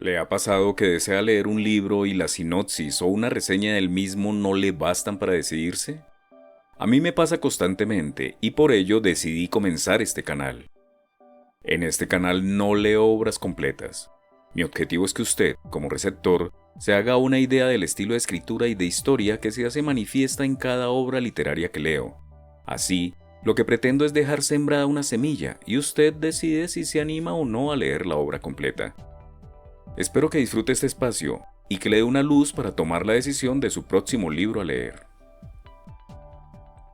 ¿Le ha pasado que desea leer un libro y la sinopsis o una reseña del mismo no le bastan para decidirse? A mí me pasa constantemente y por ello decidí comenzar este canal. En este canal no leo obras completas. Mi objetivo es que usted, como receptor, se haga una idea del estilo de escritura y de historia que se hace manifiesta en cada obra literaria que leo. Así, lo que pretendo es dejar sembrada una semilla y usted decide si se anima o no a leer la obra completa. Espero que disfrute este espacio y que le dé una luz para tomar la decisión de su próximo libro a leer.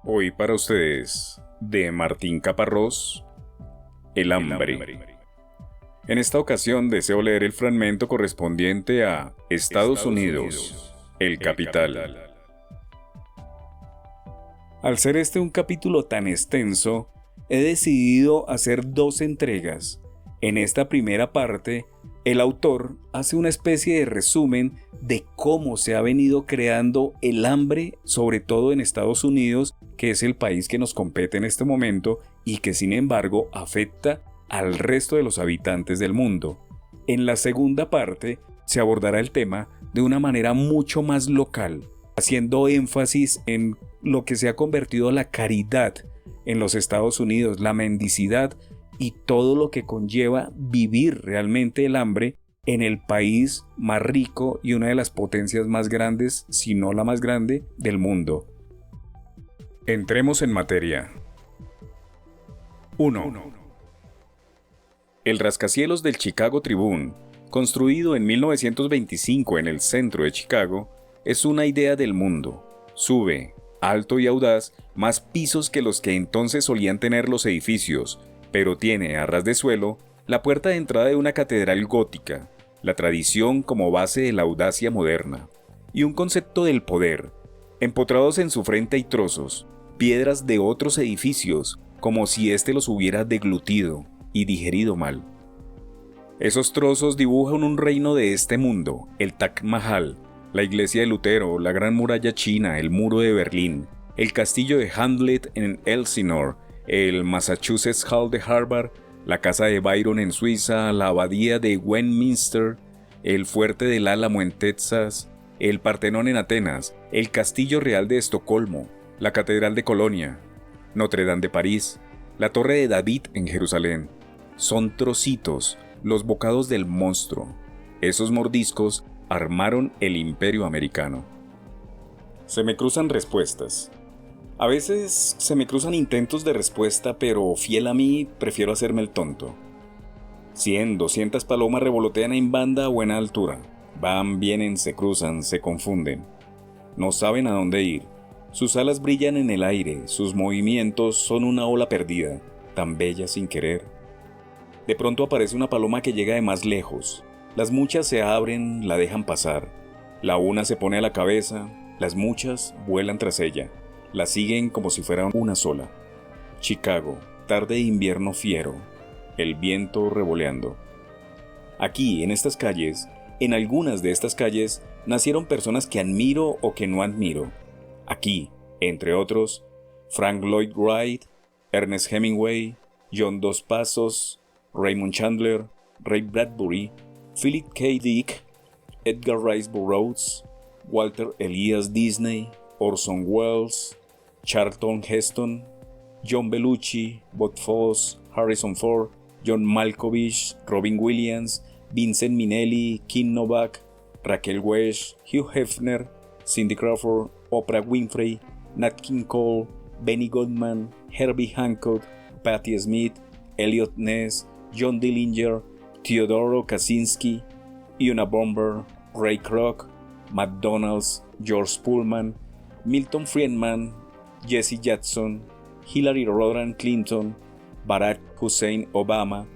Hoy para ustedes, de Martín Caparrós, El hambre. En esta ocasión deseo leer el fragmento correspondiente a Estados Unidos, el capital. Al ser este un capítulo tan extenso, he decidido hacer dos entregas. En esta primera parte, el autor hace una especie de resumen de cómo se ha venido creando el hambre, sobre todo en Estados Unidos, que es el país que nos compete en este momento y que sin embargo afecta al resto de los habitantes del mundo. En la segunda parte se abordará el tema de una manera mucho más local, haciendo énfasis en lo que se ha convertido la caridad en los Estados Unidos, la mendicidad y todo lo que conlleva vivir realmente el hambre en el país más rico y una de las potencias más grandes, si no la más grande, del mundo. Entremos en materia. 1. El rascacielos del Chicago Tribune, construido en 1925 en el centro de Chicago, es una idea del mundo. Sube, alto y audaz, más pisos que los que entonces solían tener los edificios, pero tiene a ras de suelo la puerta de entrada de una catedral gótica, la tradición como base de la audacia moderna, y un concepto del poder. Empotrados en su frente hay trozos, piedras de otros edificios, como si éste los hubiera deglutido y digerido mal. Esos trozos dibujan un reino de este mundo, el Taj Mahal, la iglesia de Lutero, la Gran Muralla China, el Muro de Berlín, el castillo de Hamlet en Elsinore, el Massachusetts Hall de Harvard, la casa de Byron en Suiza, la abadía de Westminster, el fuerte del Álamo en Texas, el Partenón en Atenas, el castillo real de Estocolmo, la catedral de Colonia, Notre Dame de París, la torre de David en Jerusalén. Son trocitos, los bocados del monstruo. Esos mordiscos armaron el imperio americano. Se me cruzan respuestas. A veces se me cruzan intentos de respuesta, pero fiel a mí, prefiero hacerme el tonto. 100, 200 palomas revolotean en banda a buena altura. Van, vienen, se cruzan, se confunden. No saben a dónde ir. Sus alas brillan en el aire, sus movimientos son una ola perdida, tan bella sin querer. De pronto aparece una paloma que llega de más lejos. Las muchas se abren, la dejan pasar. La una se pone a la cabeza, las muchas vuelan tras ella. La siguen como si fueran una sola. Chicago, tarde de invierno fiero, el viento revoleando. Aquí, en estas calles, en algunas de estas calles, nacieron personas que admiro o que no admiro. Aquí, entre otros, Frank Lloyd Wright, Ernest Hemingway, John Dos Passos, Raymond Chandler, Ray Bradbury, Philip K. Dick, Edgar Rice Burroughs, Walter Elias Disney, Orson Welles, Charlton Heston, John Belushi, Bob Fosse, Harrison Ford, John Malkovich, Robin Williams, Vincent Minnelli, Kim Novak, Raquel Welch, Hugh Hefner, Cindy Crawford, Oprah Winfrey, Nat King Cole, Benny Goodman, Herbie Hancock, Patti Smith, Elliot Ness, John Dillinger, Theodore Kaczynski, Una Bomber, Ray Kroc, Matt Donalds, George Pullman, Milton Friedman, Jesse Jackson, Hillary Rodham Clinton, Barack Hussein Obama,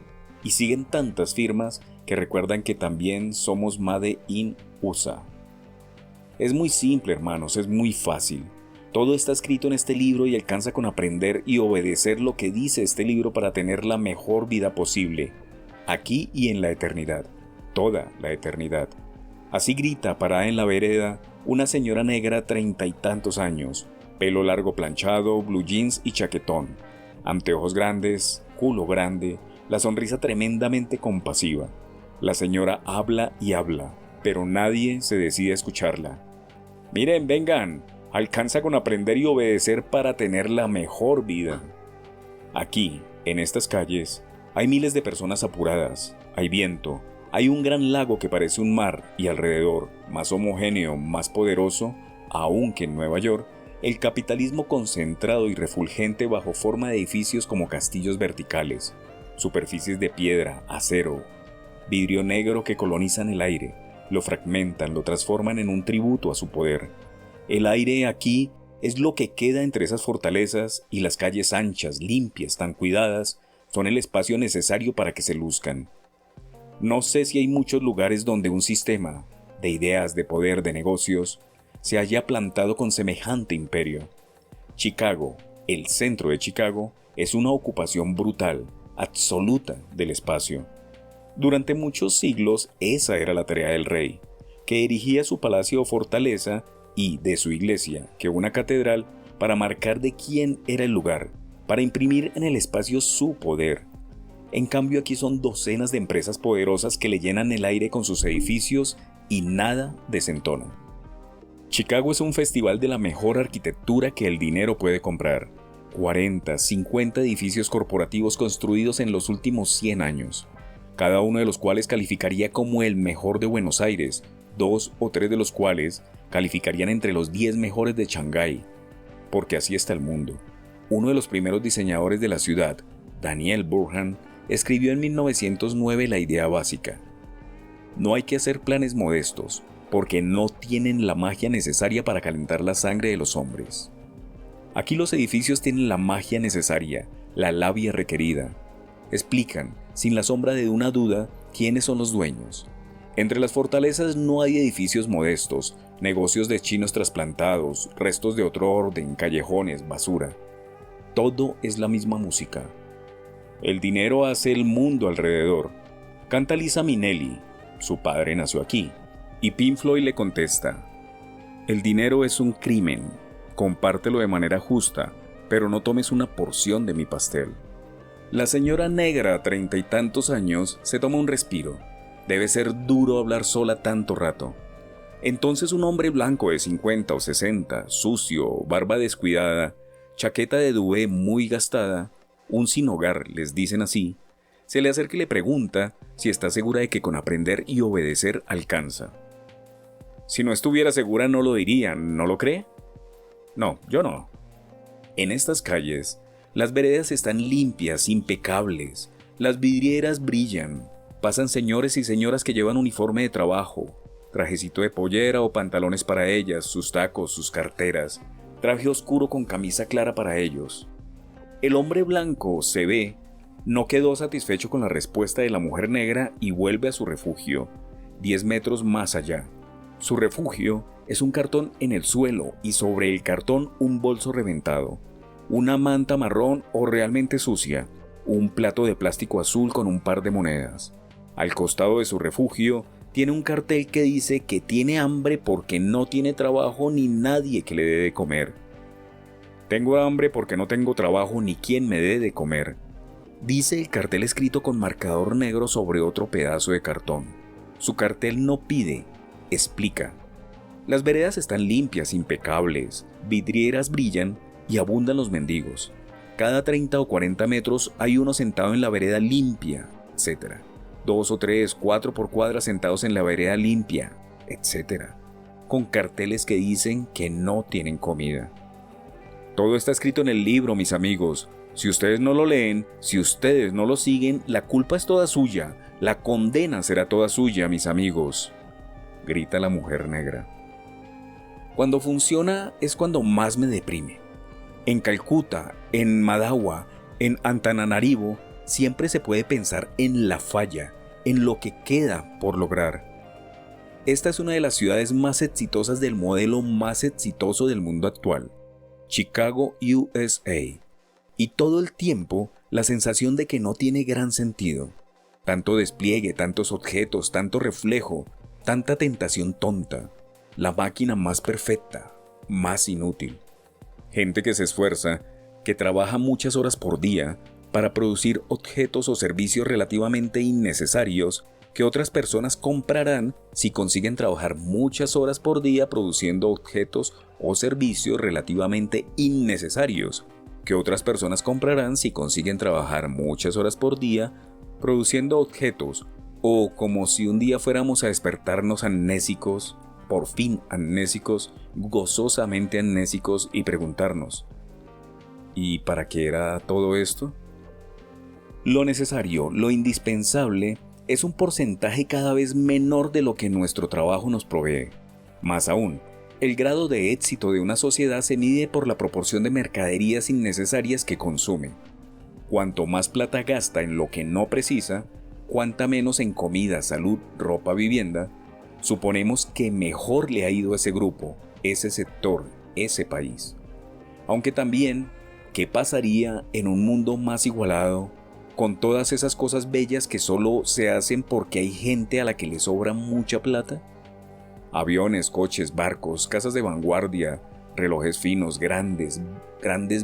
y siguen tantas firmas que recuerdan que también somos Made in USA. Es muy simple, hermanos, es muy fácil. Todo está escrito en este libro y alcanza con aprender y obedecer lo que dice este libro para tener la mejor vida posible, aquí y en la eternidad, toda la eternidad. Así grita parada en la vereda una señora negra 30 y tantos años, pelo largo planchado, blue jeans y chaquetón, anteojos grandes, culo grande, la sonrisa tremendamente compasiva. La señora habla y habla, pero nadie se decide a escucharla. Miren, vengan, alcanza con aprender y obedecer para tener la mejor vida. Aquí, en estas calles, hay miles de personas apuradas, hay viento, hay un gran lago que parece un mar y alrededor, más homogéneo, más poderoso, aún que en Nueva York, el capitalismo concentrado y refulgente bajo forma de edificios como castillos verticales, superficies de piedra, acero, vidrio negro que colonizan el aire, lo fragmentan, lo transforman en un tributo a su poder. El aire aquí es lo que queda entre esas fortalezas y las calles anchas, limpias, tan cuidadas, son el espacio necesario para que se luzcan. No sé si hay muchos lugares donde un sistema de ideas, de poder, de negocios, se haya plantado con semejante imperio. Chicago, el centro de Chicago, es una ocupación brutal, absoluta del espacio. Durante muchos siglos esa era la tarea del rey, que erigía su palacio o fortaleza y de su iglesia, que una catedral, para marcar de quién era el lugar, para imprimir en el espacio su poder. En cambio aquí son docenas de empresas poderosas que le llenan el aire con sus edificios y nada desentona. Chicago es un festival de la mejor arquitectura que el dinero puede comprar. 40, 50 edificios corporativos construidos en los últimos 100 años, cada uno de los cuales calificaría como el mejor de Buenos Aires, 2 o 3 de los cuales calificarían entre los 10 mejores de Shanghái, porque así está el mundo. Uno de los primeros diseñadores de la ciudad, Daniel Burhan, escribió en 1909 la idea básica. No hay que hacer planes modestos, porque no tienen la magia necesaria para calentar la sangre de los hombres. Aquí los edificios tienen la magia necesaria, la labia requerida. Explican, sin la sombra de una duda, quiénes son los dueños. Entre las fortalezas no hay edificios modestos, negocios de chinos trasplantados, restos de otro orden, callejones, basura. Todo es la misma música. El dinero hace el mundo alrededor. Canta Liza Minnelli, su padre nació aquí. Y Pink Floyd le contesta: el dinero es un crimen, compártelo de manera justa, pero no tomes una porción de mi pastel. La señora negra, 30 y tantos años, se toma un respiro. Debe ser duro hablar sola tanto rato. Entonces un hombre blanco de 50 o 60, sucio, barba descuidada, chaqueta de duvé muy gastada, un sin hogar, les dicen así, se le acerca y le pregunta si está segura de que con aprender y obedecer alcanza. Si no estuviera segura no lo diría, ¿no lo cree? No, yo no. En estas calles, las veredas están limpias, impecables, las vidrieras brillan, pasan señores y señoras que llevan uniforme de trabajo, trajecito de pollera o pantalones para ellas, sus tacos, sus carteras, traje oscuro con camisa clara para ellos. El hombre blanco, se ve, no quedó satisfecho con la respuesta de la mujer negra y vuelve a su refugio, 10 metros más allá. Su refugio es un cartón en el suelo y sobre el cartón un bolso reventado, una manta marrón o realmente sucia, un plato de plástico azul con un par de monedas. Al costado de su refugio tiene un cartel que dice que tiene hambre porque no tiene trabajo ni nadie que le dé de comer. Tengo hambre porque no tengo trabajo ni quien me dé de comer, dice el cartel escrito con marcador negro sobre otro pedazo de cartón. Su cartel no pide, explica. Las veredas están limpias, impecables, vidrieras brillan y abundan los mendigos. Cada 30 o 40 metros hay uno sentado en la vereda limpia, etc. 2 o 3, 4 por cuadra sentados en la vereda limpia, etc. Con carteles que dicen que no tienen comida. Todo está escrito en el libro, mis amigos. Si ustedes no lo leen, si ustedes no lo siguen, la culpa es toda suya. La condena será toda suya, mis amigos, grita la mujer negra. Cuando funciona es cuando más me deprime. En Calcuta, en Madawa, en Antananarivo, siempre se puede pensar en la falla, en lo que queda por lograr. Esta es una de las ciudades más exitosas del modelo más exitoso del mundo actual, Chicago, USA. Y todo el tiempo la sensación de que no tiene gran sentido. Tanto despliegue, tantos objetos, tanto reflejo, tanta tentación tonta. La máquina más perfecta, más inútil. Gente que se esfuerza, que trabaja muchas horas por día para producir objetos o servicios relativamente innecesarios que otras personas comprarán si consiguen trabajar muchas horas por día produciendo objetos o servicios relativamente innecesarios, que otras personas comprarán si consiguen trabajar muchas horas por día produciendo objetos, o como si un día fuéramos a despertarnos amnésicos, por fin amnésicos, gozosamente amnésicos, y preguntarnos: ¿y para qué era todo esto? Lo necesario, lo indispensable, es un porcentaje cada vez menor de lo que nuestro trabajo nos provee. Más aún, el grado de éxito de una sociedad se mide por la proporción de mercaderías innecesarias que consume. Cuanto más plata gasta en lo que no precisa, cuanta menos en comida, salud, ropa, vivienda, suponemos que mejor le ha ido a ese grupo, ese sector, ese país. Aunque también, ¿qué pasaría en un mundo más igualado, con todas esas cosas bellas que solo se hacen porque hay gente a la que le sobra mucha plata? Aviones, coches, barcos, casas de vanguardia, relojes finos, grandes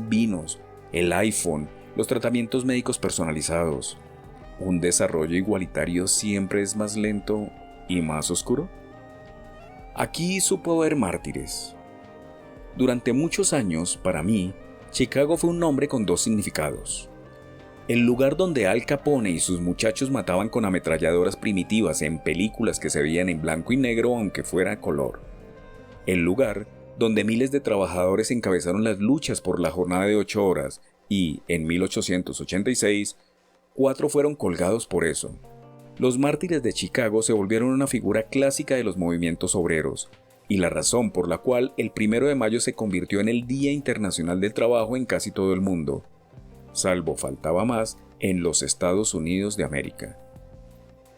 vinos, el iPhone, los tratamientos médicos personalizados. ¿Un desarrollo igualitario siempre es más lento y más oscuro? Aquí supo haber mártires. Durante muchos años, para mí, Chicago fue un nombre con dos significados. El lugar donde Al Capone y sus muchachos mataban con ametralladoras primitivas en películas que se veían en blanco y negro aunque fuera a color. El lugar donde miles de trabajadores encabezaron las luchas por la jornada de 8 horas y, en 1886, 4 fueron colgados por eso. Los mártires de Chicago se volvieron una figura clásica de los movimientos obreros, y la razón por la cual el 1 de mayo se convirtió en el Día Internacional del Trabajo en casi todo el mundo, salvo faltaba más, en los Estados Unidos de América.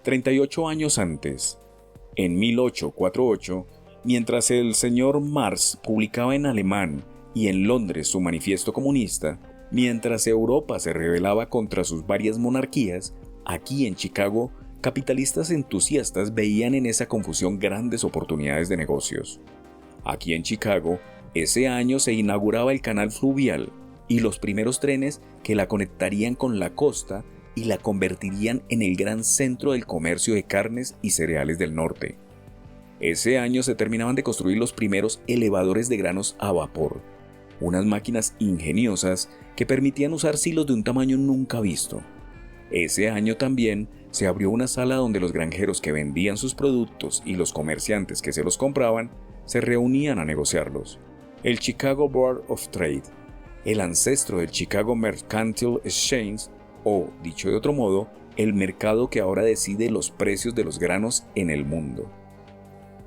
38 años antes, en 1848, mientras el señor Marx publicaba en alemán y en Londres su manifiesto comunista, mientras Europa se rebelaba contra sus varias monarquías, aquí en Chicago, capitalistas entusiastas veían en esa confusión grandes oportunidades de negocios. Aquí en Chicago, ese año se inauguraba el canal fluvial y los primeros trenes que la conectarían con la costa y la convertirían en el gran centro del comercio de carnes y cereales del norte. Ese año se terminaban de construir los primeros elevadores de granos a vapor, unas máquinas ingeniosas que permitían usar silos de un tamaño nunca visto. Ese año también se abrió una sala donde los granjeros que vendían sus productos y los comerciantes que se los compraban se reunían a negociarlos. El Chicago Board of Trade, el ancestro del Chicago Mercantile Exchange, o, dicho de otro modo, el mercado que ahora decide los precios de los granos en el mundo.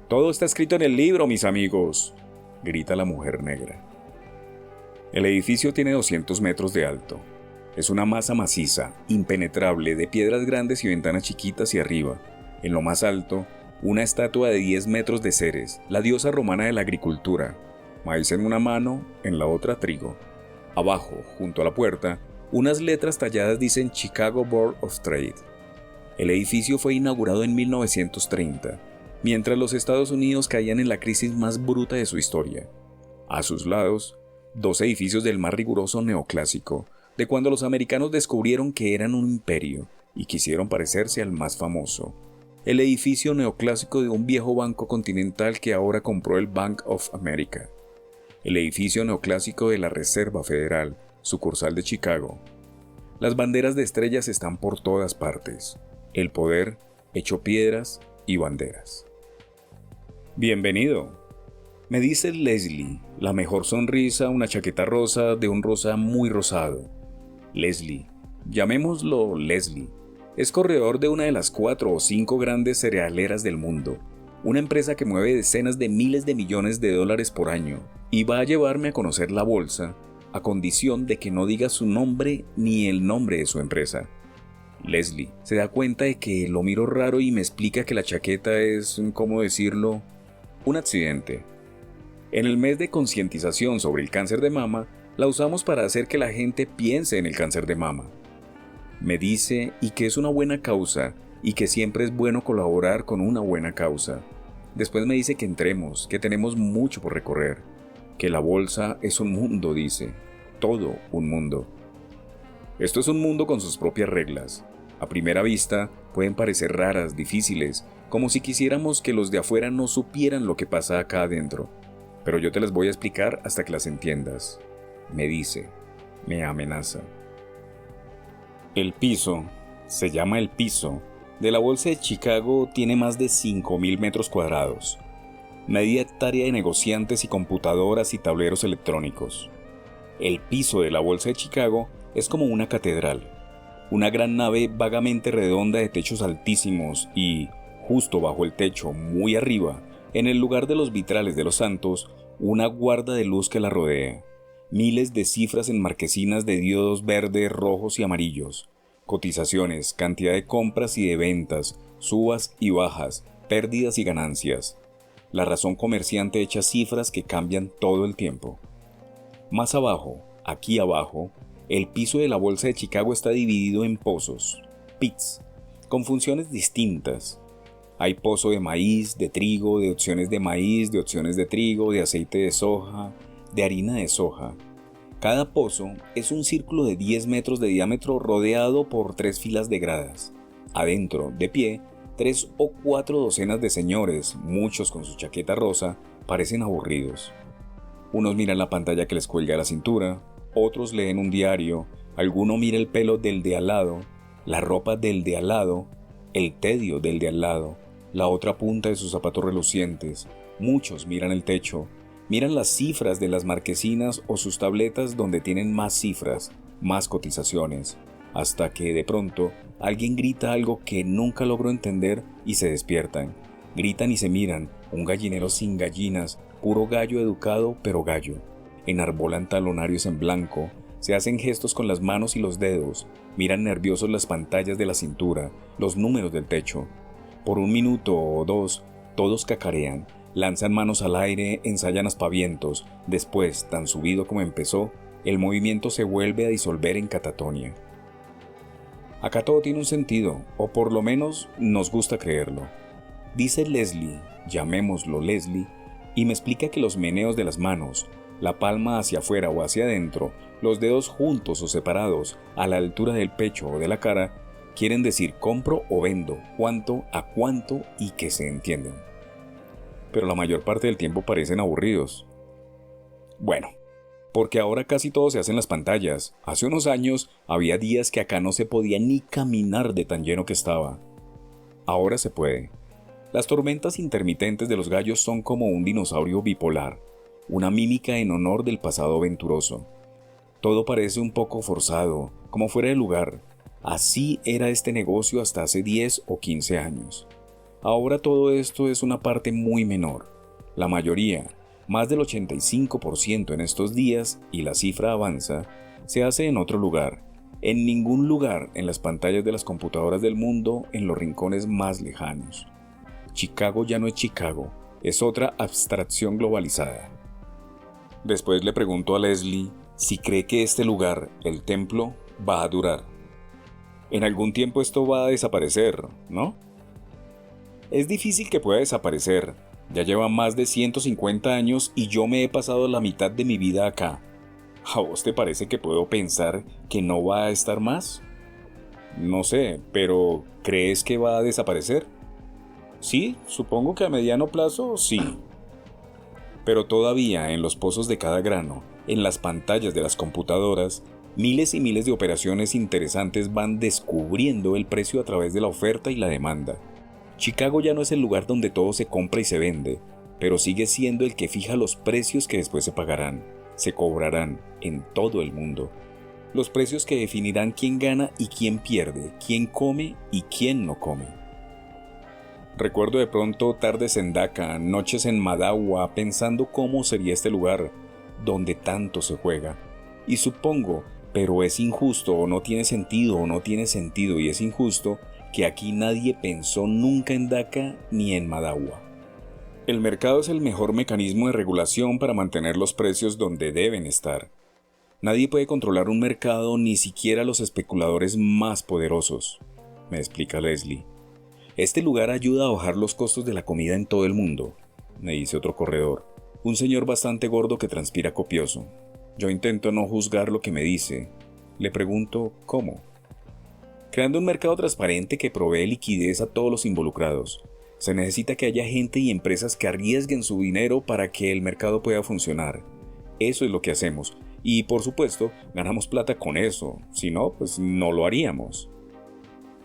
«Todo está escrito en el libro, mis amigos», grita la mujer negra. El edificio tiene 200 metros de alto. Es una masa maciza, impenetrable, de piedras grandes y ventanas chiquitas y arriba, en lo más alto, una estatua de 10 metros de Ceres, la diosa romana de la agricultura, maíz en una mano, en la otra trigo. Abajo, junto a la puerta, unas letras talladas dicen Chicago Board of Trade. El edificio fue inaugurado en 1930, mientras los Estados Unidos caían en la crisis más bruta de su historia. A sus lados, 2 edificios del más riguroso neoclásico, de cuando los americanos descubrieron que eran un imperio y quisieron parecerse al más famoso. El edificio neoclásico de un viejo banco continental que ahora compró el Bank of America. El edificio neoclásico de la Reserva Federal, sucursal de Chicago. Las banderas de estrellas están por todas partes. El poder hecho piedras y banderas. Bienvenido, me dice Leslie, la mejor sonrisa, una chaqueta rosa de un rosa muy rosado. Leslie, llamémoslo Leslie, es corredor de una de las 4 o 5 grandes cerealeras del mundo, una empresa que mueve decenas de miles de millones de dólares por año, y va a llevarme a conocer la bolsa, a condición de que no diga su nombre ni el nombre de su empresa. Leslie se da cuenta de que lo miro raro y me explica que la chaqueta es, ¿cómo decirlo?, un accidente. En el mes de concientización sobre el cáncer de mama, la usamos para hacer que la gente piense en el cáncer de mama. Me dice y que es una buena causa y que siempre es bueno colaborar con una buena causa. Después me dice que entremos, que tenemos mucho por recorrer, que la bolsa es un mundo, dice, todo un mundo. Esto es un mundo con sus propias reglas. A primera vista, Pueden parecer raras, difíciles, como si quisiéramos que los de afuera no supieran lo que pasa acá adentro. Pero yo te las voy a explicar hasta que las entiendas. Me dice, me amenaza. El piso, se llama el piso, de la Bolsa de Chicago tiene más de 5.000 metros cuadrados. Media hectárea de negociantes y computadoras y tableros electrónicos. El piso de la Bolsa de Chicago es como una catedral. Una gran nave vagamente redonda de techos altísimos y, justo bajo el techo, muy arriba, en el lugar de los vitrales de los santos, una guarda de luz que la rodea. Miles de cifras en marquesinas de diodos verdes, rojos y amarillos. Cotizaciones, cantidad de compras y de ventas, subas y bajas, pérdidas y ganancias. La razón comerciante echa cifras que cambian todo el tiempo. Más abajo, aquí abajo, el piso de la Bolsa de Chicago está dividido en pozos, pits, con funciones distintas. Hay pozo de maíz, de trigo, de opciones de maíz, de opciones de trigo, de aceite de soja, de harina de soja. Cada pozo es un círculo de 10 metros de diámetro rodeado por 3 filas de gradas. Adentro, de pie, 3 o 4 docenas de señores, muchos con su chaqueta rosa, parecen aburridos. Unos miran la pantalla que les cuelga a la cintura, otros leen un diario, alguno mira el pelo del de al lado, la ropa del de al lado, el tedio del de al lado, la otra punta de sus zapatos relucientes. Muchos miran el techo, miran las cifras de las marquesinas o sus tabletas donde tienen más cifras, más cotizaciones, hasta que de pronto alguien grita algo que nunca logró entender y se despiertan. Gritan y se miran, un gallinero sin gallinas, puro gallo educado pero gallo. Enarbolan talonarios en blanco, se hacen gestos con las manos y los dedos, miran nerviosos las pantallas de la cintura, los números del techo. Por un minuto o dos, todos cacarean, lanzan manos al aire, ensayan aspavientos. Después, tan subido como empezó, el movimiento se vuelve a disolver en catatonia. Acá todo tiene un sentido, o por lo menos nos gusta creerlo. Dice Leslie, llamémoslo Leslie, y me explica que los meneos de las manos, la palma hacia afuera o hacia adentro, los dedos juntos o separados, a la altura del pecho o de la cara, quieren decir compro o vendo, cuánto a cuánto y que se entienden. Pero la mayor parte del tiempo parecen aburridos. Bueno, porque ahora casi todo se hace en las pantallas. Hace unos años había días que acá no se podía ni caminar de tan lleno que estaba. Ahora se puede. Las tormentas intermitentes de los gallos son como un dinosaurio bipolar, una mímica en honor del pasado venturoso. Todo parece un poco forzado, como fuera de lugar. Así era este negocio hasta hace 10 o 15 años. Ahora todo esto es una parte muy menor. La mayoría, más del 85% en estos días, y la cifra avanza, se hace en otro lugar. En ningún lugar en las pantallas de las computadoras del mundo, en los rincones más lejanos. Chicago ya no es Chicago, es otra abstracción globalizada. Después le pregunto a Leslie si cree que este lugar, el templo, va a durar. En algún tiempo esto va a desaparecer, ¿no? Es difícil que pueda desaparecer. Ya lleva más de 150 años y yo me he pasado la mitad de mi vida acá. ¿A vos te parece que puedo pensar que no va a estar más? No sé, pero ¿crees que va a desaparecer? Sí, supongo que a mediano plazo sí. Pero todavía en los pozos de cada grano, en las pantallas de las computadoras, miles y miles de operaciones interesantes van descubriendo el precio a través de la oferta y la demanda. Chicago ya no es el lugar donde todo se compra y se vende, pero sigue siendo el que fija los precios que después se pagarán, se cobrarán en todo el mundo. Los precios que definirán quién gana y quién pierde, quién come y quién no come. Recuerdo de pronto tardes en Daca, noches en Madagua, pensando cómo sería este lugar, donde tanto se juega. Y supongo, pero es injusto o no tiene sentido y es injusto, que aquí nadie pensó nunca en Daca ni en Madagua. El mercado es el mejor mecanismo de regulación para mantener los precios donde deben estar. Nadie puede controlar un mercado, ni siquiera los especuladores más poderosos, me explica Leslie. Este lugar ayuda a bajar los costos de la comida en todo el mundo, me dice otro corredor, un señor bastante gordo que transpira copioso. Yo intento no juzgar lo que me dice. Le pregunto ¿cómo? creando un mercado transparente que provee liquidez a todos los involucrados. Se necesita que haya gente y empresas que arriesguen su dinero para que el mercado pueda funcionar. Eso es lo que hacemos. Y por supuesto, ganamos plata con eso. Si no, pues no lo haríamos.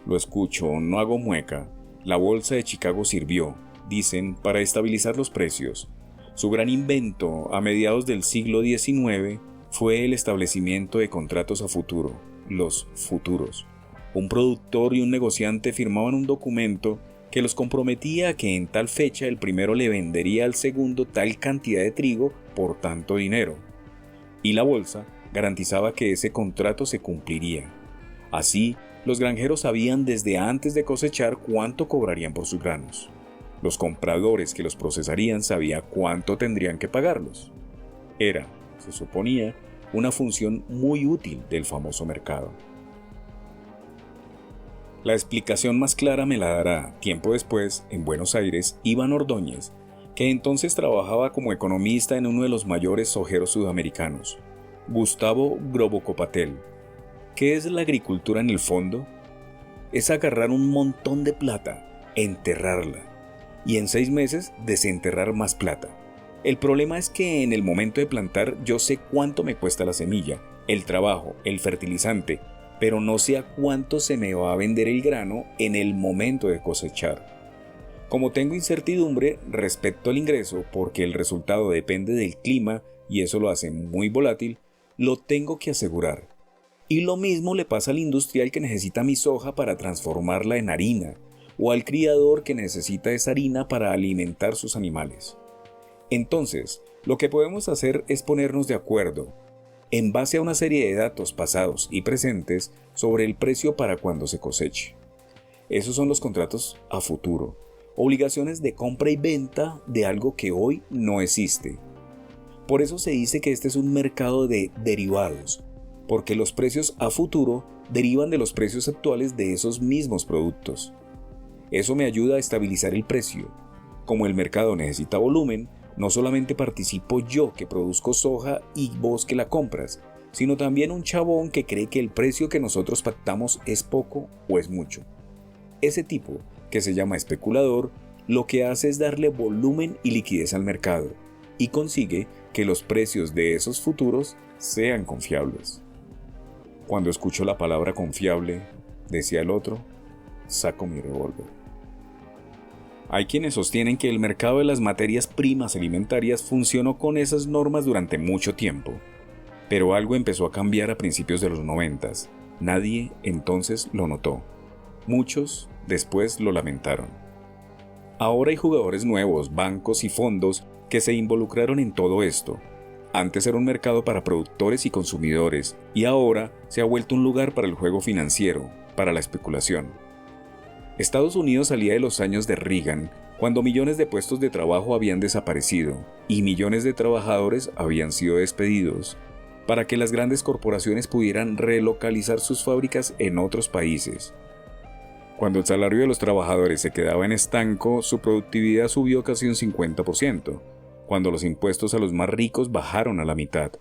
Lo escucho, no hago mueca. La bolsa de Chicago sirvió, dicen, para estabilizar los precios. Su gran invento a mediados del siglo XIX fue el establecimiento de contratos a futuro, los futuros. Un productor y un negociante firmaban un documento que los comprometía a que en tal fecha el primero le vendería al segundo tal cantidad de trigo por tanto dinero. Y la bolsa garantizaba que ese contrato se cumpliría. Así, los granjeros sabían desde antes de cosechar cuánto cobrarían por sus granos. Los compradores que los procesarían sabían cuánto tendrían que pagarlos. Era, se suponía, una función muy útil del famoso mercado. La explicación más clara me la dará, tiempo después, en Buenos Aires, Iván Ordóñez, que entonces trabajaba como economista en uno de los mayores sojeros sudamericanos, Gustavo Grobocopatel. ¿Qué es la agricultura en el fondo? Es agarrar un montón de plata, enterrarla, y en 6 meses desenterrar más plata. El problema es que en el momento de plantar yo sé cuánto me cuesta la semilla, el trabajo, el fertilizante, pero no sé a cuánto se me va a vender el grano en el momento de cosechar. Como tengo incertidumbre respecto al ingreso, porque el resultado depende del clima y eso lo hace muy volátil, lo tengo que asegurar. Y lo mismo le pasa al industrial que necesita mi soja para transformarla en harina, o al criador que necesita esa harina para alimentar sus animales. Entonces, lo que podemos hacer es ponernos de acuerdo, en base a una serie de datos pasados y presentes, sobre el precio para cuando se coseche. Esos son los contratos a futuro, obligaciones de compra y venta de algo que hoy no existe. Por eso se dice que este es un mercado de derivados, porque los precios a futuro derivan de los precios actuales de esos mismos productos. Eso me ayuda a estabilizar el precio. Como el mercado necesita volumen, no solamente participo yo que produzco soja y vos que la compras, sino también un chabón que cree que el precio que nosotros pactamos es poco o es mucho. Ese tipo, que se llama especulador, lo que hace es darle volumen y liquidez al mercado, y consigue que los precios de esos futuros sean confiables. Cuando escucho la palabra confiable, decía el otro, saco mi revólver. Hay quienes sostienen que el mercado de las materias primas alimentarias funcionó con esas normas durante mucho tiempo, pero algo empezó a cambiar a principios de los 90. Nadie entonces lo notó. Muchos después lo lamentaron. Ahora hay jugadores nuevos, bancos y fondos que se involucraron en todo esto. Antes era un mercado para productores y consumidores, y ahora se ha vuelto un lugar para el juego financiero, para la especulación. Estados Unidos salía de los años de Reagan, cuando millones de puestos de trabajo habían desaparecido y millones de trabajadores habían sido despedidos, para que las grandes corporaciones pudieran relocalizar sus fábricas en otros países. Cuando el salario de los trabajadores se quedaba en estanco, su productividad subió casi un 50%, cuando los impuestos a los más ricos bajaron a la mitad.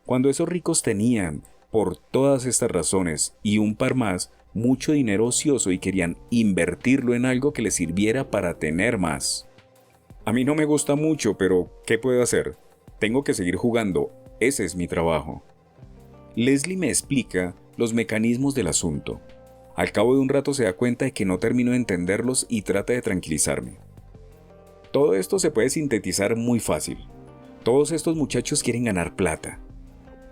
Cuando esos ricos tenían, por todas estas razones y un par más, mucho dinero ocioso y querían invertirlo en algo que les sirviera para tener más. A mí no me gusta mucho, pero ¿qué puedo hacer? Tengo que seguir jugando, ese es mi trabajo. Leslie me explica los mecanismos del asunto. Al cabo de un rato se da cuenta de que no termino de entenderlos y trata de tranquilizarme. Todo esto se puede sintetizar muy fácil. Todos estos muchachos quieren ganar plata.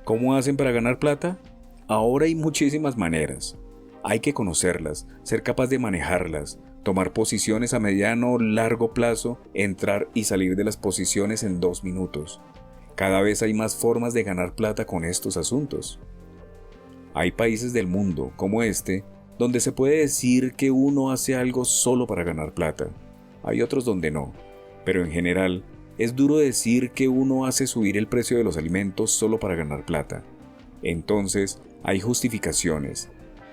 ¿Cómo hacen para ganar plata? Ahora hay muchísimas maneras. Hay que conocerlas, ser capaz de manejarlas, tomar posiciones a mediano o largo plazo, entrar y salir de las posiciones en 2 minutos. Cada vez hay más formas de ganar plata con estos asuntos. Hay países del mundo, como este, donde se puede decir que uno hace algo solo para ganar plata. Hay otros donde no, pero en general es duro decir que uno hace subir el precio de los alimentos solo para ganar plata. Entonces, hay justificaciones,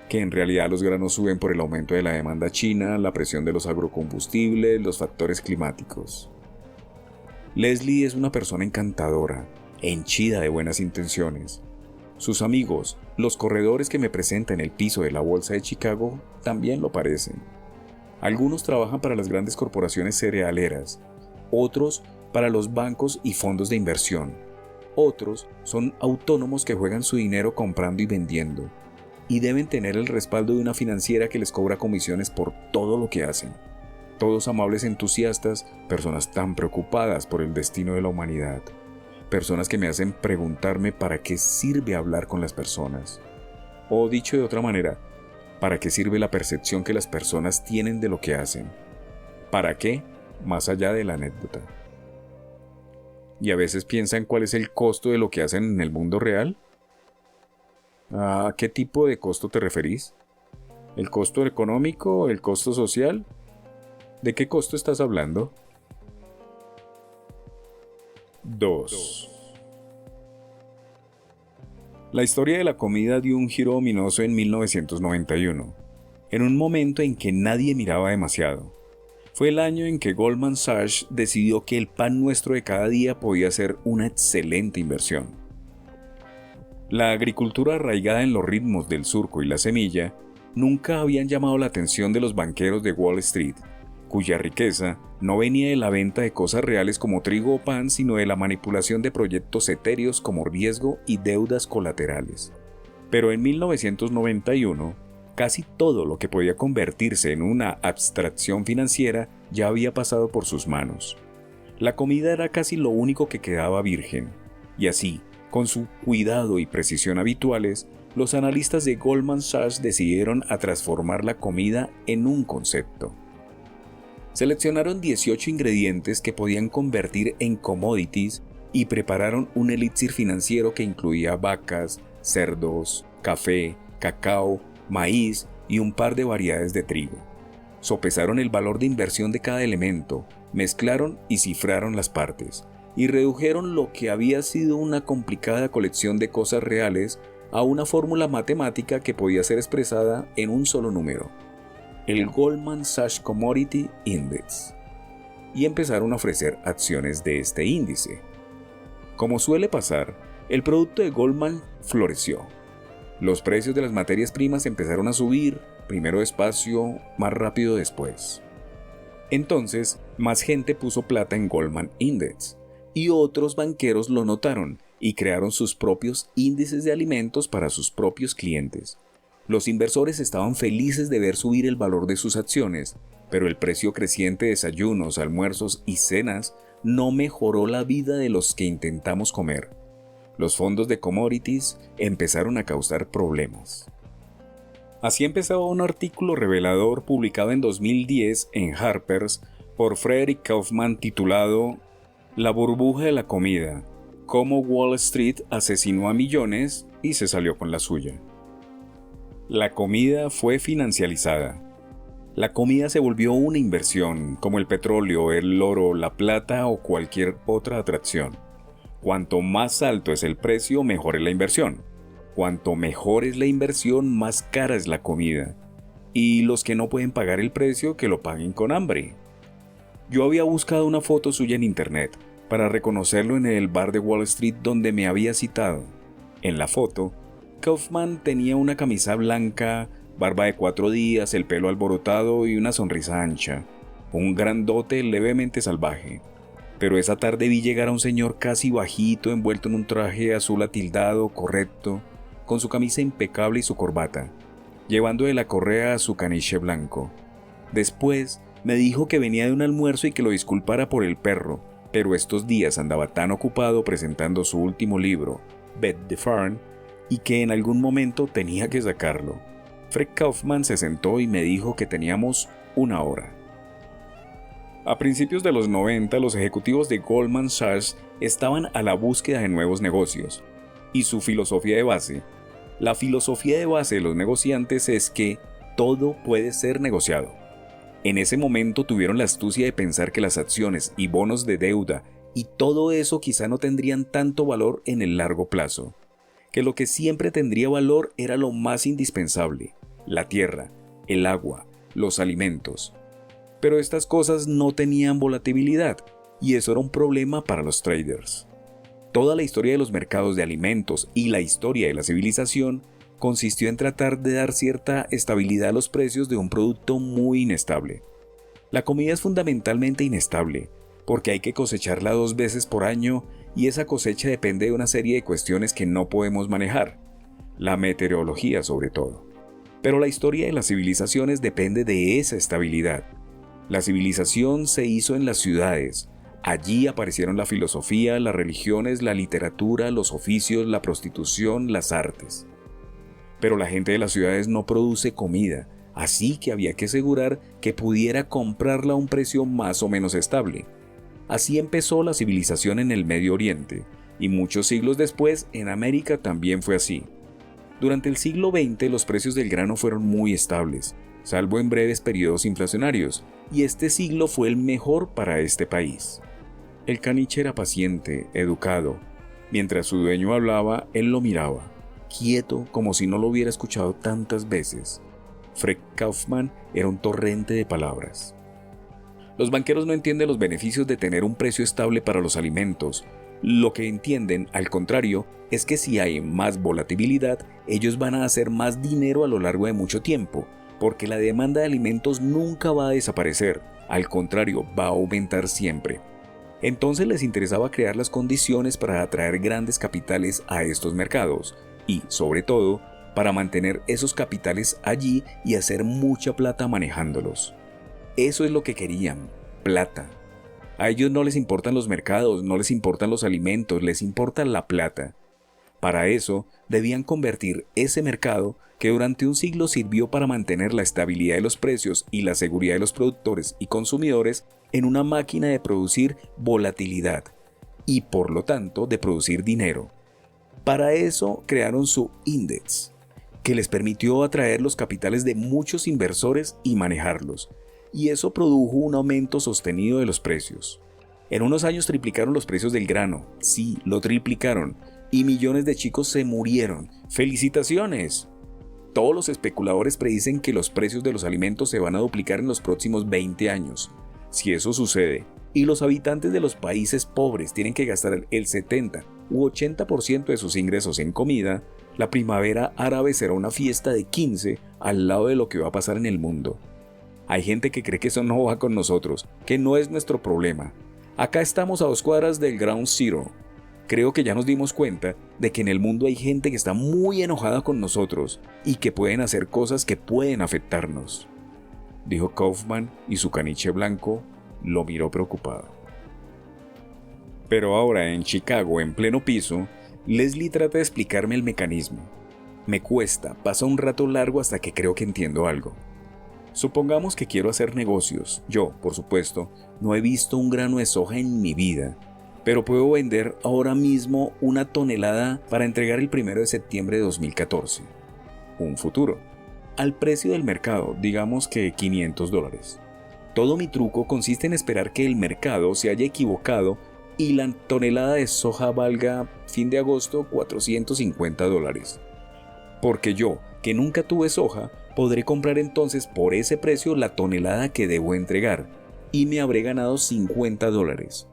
que en realidad los granos suben por el aumento de la demanda china, la presión de los agrocombustibles, los factores climáticos. Leslie es una persona encantadora, henchida de buenas intenciones. Sus amigos, los corredores que me presenta en el piso de la Bolsa de Chicago, también lo parecen. Algunos trabajan para las grandes corporaciones cerealeras, otros para los bancos y fondos de inversión, otros son autónomos que juegan su dinero comprando y vendiendo, y deben tener el respaldo de una financiera que les cobra comisiones por todo lo que hacen. Todos amables entusiastas, personas tan preocupadas por el destino de la humanidad. Personas que me hacen preguntarme para qué sirve hablar con las personas. O dicho de otra manera, ¿para qué sirve la percepción que las personas tienen de lo que hacen? ¿Para qué? Más allá de la anécdota. Y a veces piensan cuál es el costo de lo que hacen en el mundo real. ¿A qué tipo de costo te referís? ¿El costo económico? ¿El costo social? ¿De qué costo estás hablando? 2. La historia de la comida dio un giro ominoso en 1991, en un momento en que nadie miraba demasiado. Fue el año en que Goldman Sachs decidió que el pan nuestro de cada día podía ser una excelente inversión. La agricultura arraigada en los ritmos del surco y la semilla nunca habían llamado la atención de los banqueros de Wall Street, cuya riqueza no venía de la venta de cosas reales como trigo o pan, sino de la manipulación de proyectos etéreos como riesgo y deudas colaterales. Pero en 1991, casi todo lo que podía convertirse en una abstracción financiera ya había pasado por sus manos. La comida era casi lo único que quedaba virgen, y así, con su cuidado y precisión habituales, los analistas de Goldman Sachs decidieron a transformar la comida en un concepto. Seleccionaron 18 ingredientes que podían convertir en commodities y prepararon un elixir financiero que incluía vacas, cerdos, café, cacao, maíz y un par de variedades de trigo. Sopesaron el valor de inversión de cada elemento, mezclaron y cifraron las partes, y redujeron lo que había sido una complicada colección de cosas reales a una fórmula matemática que podía ser expresada en un solo número: el Goldman Sachs Commodity Index, y empezaron a ofrecer acciones de este índice. Como suele pasar, el producto de Goldman floreció. Los precios de las materias primas empezaron a subir, primero despacio, más rápido después. Entonces, más gente puso plata en Goldman Index, y otros banqueros lo notaron y crearon sus propios índices de alimentos para sus propios clientes. Los inversores estaban felices de ver subir el valor de sus acciones, pero el precio creciente de desayunos, almuerzos y cenas no mejoró la vida de los que intentamos comer. Los fondos de commodities empezaron a causar problemas. Así empezaba un artículo revelador publicado en 2010 en Harper's por Frederick Kaufman titulado «La burbuja de la comida, cómo Wall Street asesinó a millones y se salió con la suya». La comida fue financializada. La comida se volvió una inversión, como el petróleo, el oro, la plata o cualquier otra atracción. Cuanto más alto es el precio, mejor es la inversión. Cuanto mejor es la inversión, más cara es la comida. Y los que no pueden pagar el precio, que lo paguen con hambre. Yo había buscado una foto suya en internet para reconocerlo en el bar de Wall Street donde me había citado. En la foto, Kaufman tenía una camisa blanca, barba de 4 días, el pelo alborotado y una sonrisa ancha. Un grandote levemente salvaje. Pero esa tarde vi llegar a un señor casi bajito, envuelto en un traje azul atildado, correcto, con su camisa impecable y su corbata, llevando de la correa a su caniche blanco. Después me dijo que venía de un almuerzo y que lo disculpara por el perro, pero estos días andaba tan ocupado presentando su último libro, Bet the Farm, y que en algún momento tenía que sacarlo. Fred Kaufman se sentó y me dijo que teníamos 1 hora. A principios de los 90, los ejecutivos de Goldman Sachs estaban a la búsqueda de nuevos negocios, y su filosofía de base, la filosofía de base de los negociantes es que todo puede ser negociado. En ese momento tuvieron la astucia de pensar que las acciones y bonos de deuda y todo eso quizá no tendrían tanto valor en el largo plazo, que lo que siempre tendría valor era lo más indispensable: la tierra, el agua, los alimentos. Pero estas cosas no tenían volatilidad, y eso era un problema para los traders. Toda la historia de los mercados de alimentos y la historia de la civilización consistió en tratar de dar cierta estabilidad a los precios de un producto muy inestable. La comida es fundamentalmente inestable, porque hay que cosecharla 2 veces por año y esa cosecha depende de una serie de cuestiones que no podemos manejar, la meteorología sobre todo. Pero la historia de las civilizaciones depende de esa estabilidad. La civilización se hizo en las ciudades. Allí aparecieron la filosofía, las religiones, la literatura, los oficios, la prostitución, las artes. Pero la gente de las ciudades no produce comida, así que había que asegurar que pudiera comprarla a un precio más o menos estable. Así empezó la civilización en el Medio Oriente, y muchos siglos después en América también fue así. Durante el siglo XX los precios del grano fueron muy estables, salvo en breves periodos inflacionarios, y este siglo fue el mejor para este país. El caniche era paciente, educado. Mientras su dueño hablaba, él lo miraba, quieto como si no lo hubiera escuchado tantas veces. Fred Kaufman era un torrente de palabras. Los banqueros no entienden los beneficios de tener un precio estable para los alimentos. Lo que entienden, al contrario, es que si hay más volatilidad, ellos van a hacer más dinero a lo largo de mucho tiempo, porque la demanda de alimentos nunca va a desaparecer, al contrario, va a aumentar siempre. Entonces les interesaba crear las condiciones para atraer grandes capitales a estos mercados y, sobre todo, para mantener esos capitales allí y hacer mucha plata manejándolos. Eso es lo que querían, plata. A ellos no les importan los mercados, no les importan los alimentos, les importa la plata. Para eso, debían convertir ese mercado, que durante un siglo sirvió para mantener la estabilidad de los precios y la seguridad de los productores y consumidores, en una máquina de producir volatilidad y, por lo tanto, de producir dinero. Para eso crearon su Index, que les permitió atraer los capitales de muchos inversores y manejarlos. Y eso produjo un aumento sostenido de los precios. En unos años triplicaron los precios del grano, sí, lo triplicaron, y millones de chicos se murieron. ¡Felicitaciones! Todos los especuladores predicen que los precios de los alimentos se van a duplicar en los próximos 20 años. Si eso sucede, y los habitantes de los países pobres tienen que gastar el 70 u 80% de sus ingresos en comida, la primavera árabe será una fiesta de 15 al lado de lo que va a pasar en el mundo. Hay gente que cree que eso no va con nosotros, que no es nuestro problema. Acá estamos a 2 cuadras del Ground Zero. Creo que ya nos dimos cuenta de que en el mundo hay gente que está muy enojada con nosotros y que pueden hacer cosas que pueden afectarnos, dijo Kaufman, y su caniche blanco lo miró preocupado. Pero ahora en Chicago, en pleno piso, Leslie trata de explicarme el mecanismo. Me cuesta, pasa un rato largo hasta que creo que entiendo algo. Supongamos que quiero hacer negocios. Yo, por supuesto, no he visto un grano de soja en mi vida, pero puedo vender ahora mismo 1 tonelada para entregar el 1 de septiembre de 2014. Un futuro. Al precio del mercado, digamos que $500. Todo mi truco consiste en esperar que el mercado se haya equivocado y la tonelada de soja valga, fin de agosto, $450. Porque yo, que nunca tuve soja, podré comprar entonces por ese precio la tonelada que debo entregar y me habré ganado $50.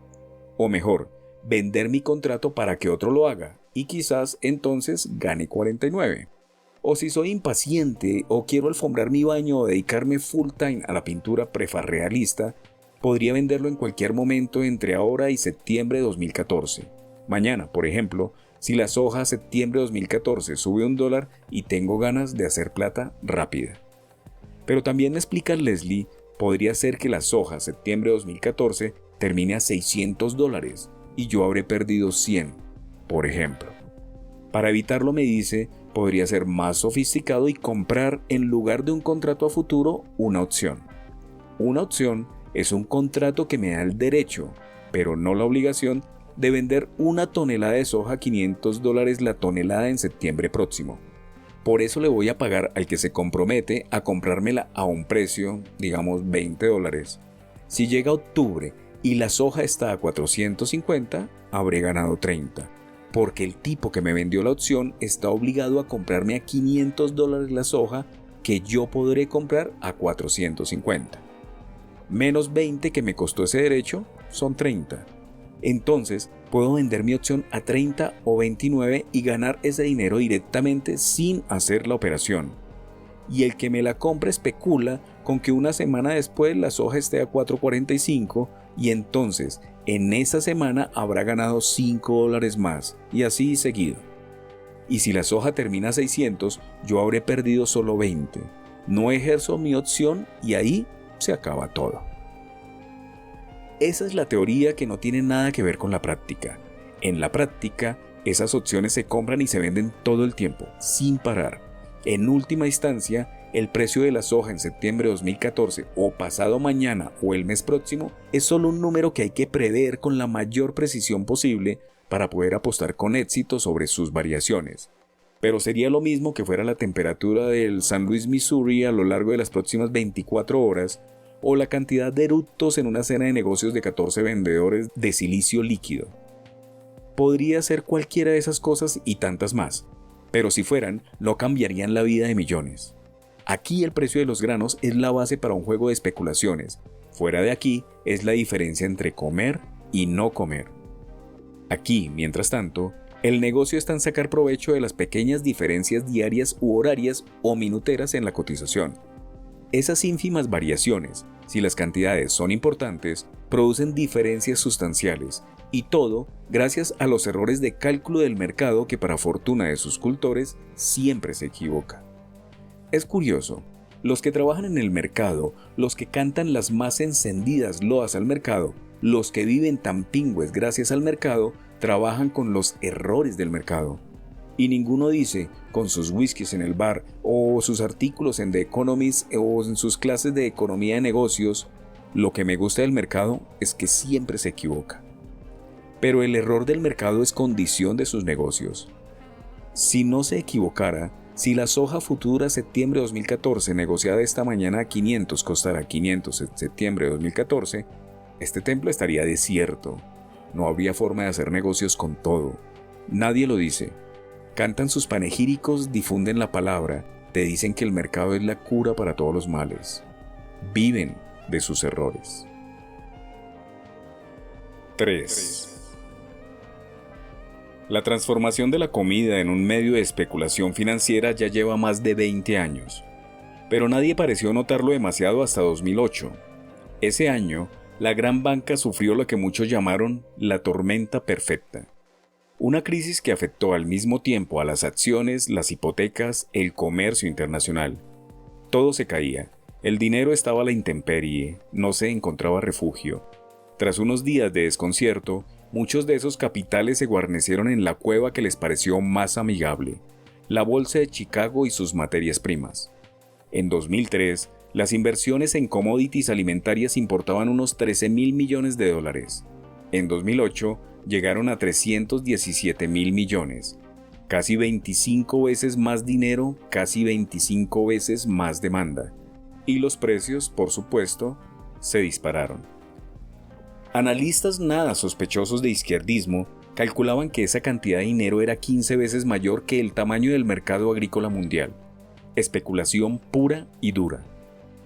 O mejor, vender mi contrato para que otro lo haga y quizás entonces gane 49. O si soy impaciente o quiero alfombrar mi baño o dedicarme full time a la pintura prefarrealista, podría venderlo en cualquier momento entre ahora y septiembre de 2014. Mañana, por ejemplo, si la soja septiembre de 2014 sube $1 y tengo ganas de hacer plata rápida. Pero también me explica Leslie, podría ser que la soja septiembre de 2014 termine a $600 y yo habré perdido 100, por ejemplo. Para evitarlo, me dice, podría ser más sofisticado y comprar en lugar de un contrato a futuro una opción. Una opción es un contrato que me da el derecho, pero no la obligación, de vender 1 tonelada de soja a $500 la tonelada en septiembre próximo. Por eso le voy a pagar al que se compromete a comprármela a un precio, digamos $20. Si llega octubre y la soja está a 450, habré ganado 30, porque el tipo que me vendió la opción está obligado a comprarme a $500 la soja que yo podré comprar a 450. Menos 20 que me costó ese derecho son 30. Entonces puedo vender mi opción a 30 o 29 y ganar ese dinero directamente sin hacer la operación. Y el que me la compra especula con que una semana después la soja esté a 4.45 y entonces en esa semana habrá ganado $5 más y así seguido. Y si la soja termina a 600, yo habré perdido solo 20. No ejerzo mi opción y ahí se acaba todo. Esa es la teoría que no tiene nada que ver con la práctica. En la práctica, esas opciones se compran y se venden todo el tiempo, sin parar. En última instancia, el precio de la soja en septiembre de 2014 o pasado mañana o el mes próximo es solo un número que hay que prever con la mayor precisión posible para poder apostar con éxito sobre sus variaciones. Pero sería lo mismo que fuera la temperatura del San Luis, Missouri a lo largo de las próximas 24 horas o la cantidad de eructos en una cena de negocios de 14 vendedores de silicio líquido. Podría ser cualquiera de esas cosas y tantas más, pero si fueran, no cambiarían la vida de millones. Aquí el precio de los granos es la base para un juego de especulaciones. Fuera de aquí es la diferencia entre comer y no comer. Aquí, mientras tanto, el negocio está en sacar provecho de las pequeñas diferencias diarias u horarias o minuteras en la cotización. Esas ínfimas variaciones, si las cantidades son importantes, producen diferencias sustanciales, y todo gracias a los errores de cálculo del mercado que, para fortuna de sus cultores, siempre se equivoca. Es curioso, los que trabajan en el mercado, los que cantan las más encendidas loas al mercado, los que viven tan pingües gracias al mercado, trabajan con los errores del mercado. Y ninguno dice, con sus whiskies en el bar, o sus artículos en The Economist, o en sus clases de economía de negocios, lo que me gusta del mercado es que siempre se equivoca. Pero el error del mercado es condición de sus negocios. Si no se equivocara, si la soja futura septiembre de 2014 negociada esta mañana a 500 costara 500 en septiembre de 2014, este templo estaría desierto. No habría forma de hacer negocios con todo. Nadie lo dice. Cantan sus panegíricos, difunden la palabra, te dicen que el mercado es la cura para todos los males. Viven de sus errores. 3. La transformación de la comida en un medio de especulación financiera ya lleva más de 20 años. Pero nadie pareció notarlo demasiado hasta 2008. Ese año, la gran banca sufrió lo que muchos llamaron la tormenta perfecta. Una crisis que afectó al mismo tiempo a las acciones, las hipotecas, el comercio internacional. Todo se caía. El dinero estaba a la intemperie, no se encontraba refugio. Tras unos días de desconcierto, muchos de esos capitales se guarnecieron en la cueva que les pareció más amigable, la Bolsa de Chicago y sus materias primas. En 2003, las inversiones en commodities alimentarias importaban unos $13.000 millones. En 2008, llegaron a $317.000 millones. Casi 25 veces más dinero, casi 25 veces más demanda. Y los precios, por supuesto, se dispararon. Analistas nada sospechosos de izquierdismo calculaban que esa cantidad de dinero era 15 veces mayor que el tamaño del mercado agrícola mundial. Especulación pura y dura.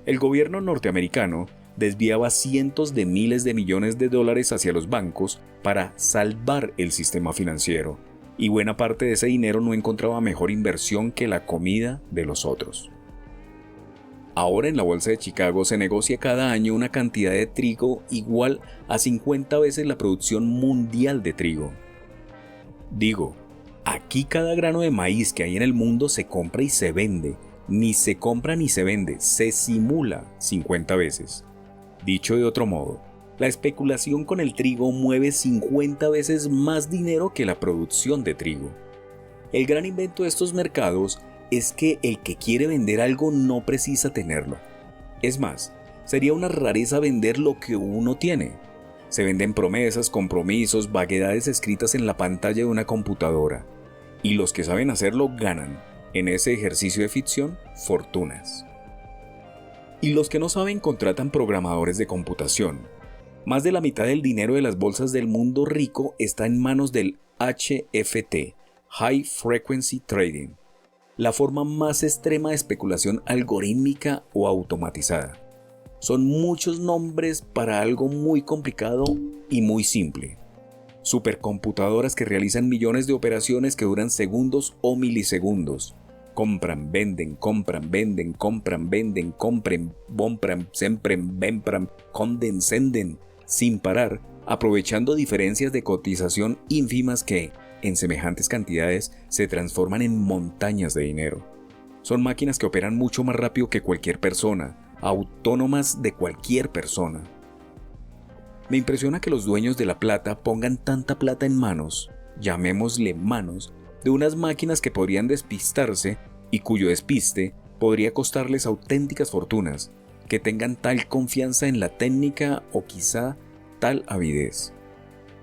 El gobierno norteamericano desviaba cientos de miles de millones de dólares hacia los bancos para salvar el sistema financiero, y buena parte de ese dinero no encontraba mejor inversión que la comida de los otros. Ahora en la Bolsa de Chicago se negocia cada año una cantidad de trigo igual a 50 veces la producción mundial de trigo. Digo, aquí cada grano de maíz que hay en el mundo se compra y se vende. Ni se compra ni se vende, se simula 50 veces. Dicho de otro modo, la especulación con el trigo mueve 50 veces más dinero que la producción de trigo. El gran invento de estos mercados es que el que quiere vender algo no precisa tenerlo. Es más, sería una rareza vender lo que uno tiene. Se venden promesas, compromisos, vaguedades escritas en la pantalla de una computadora. Y los que saben hacerlo ganan, en ese ejercicio de ficción, fortunas. Y los que no saben contratan programadores de computación. Más de la mitad del dinero de las bolsas del mundo rico está en manos del HFT, High Frequency Trading, la forma más extrema de especulación algorítmica o automatizada. Son muchos nombres para algo muy complicado y muy simple. supercomputadoras que realizan millones de operaciones que duran segundos o milisegundos. Compran, venden, compran, venden, compran, venden, compren, compran, sempren, vempran, conden, senden, sin parar, aprovechando diferencias de cotización ínfimas que, en semejantes cantidades, se transforman en montañas de dinero. Son máquinas que operan mucho más rápido que cualquier persona, autónomas de cualquier persona. Me impresiona que los dueños de la plata pongan tanta plata en manos, llamémosle manos, de unas máquinas que podrían despistarse y cuyo despiste podría costarles auténticas fortunas, que tengan tal confianza en la técnica o quizá tal avidez.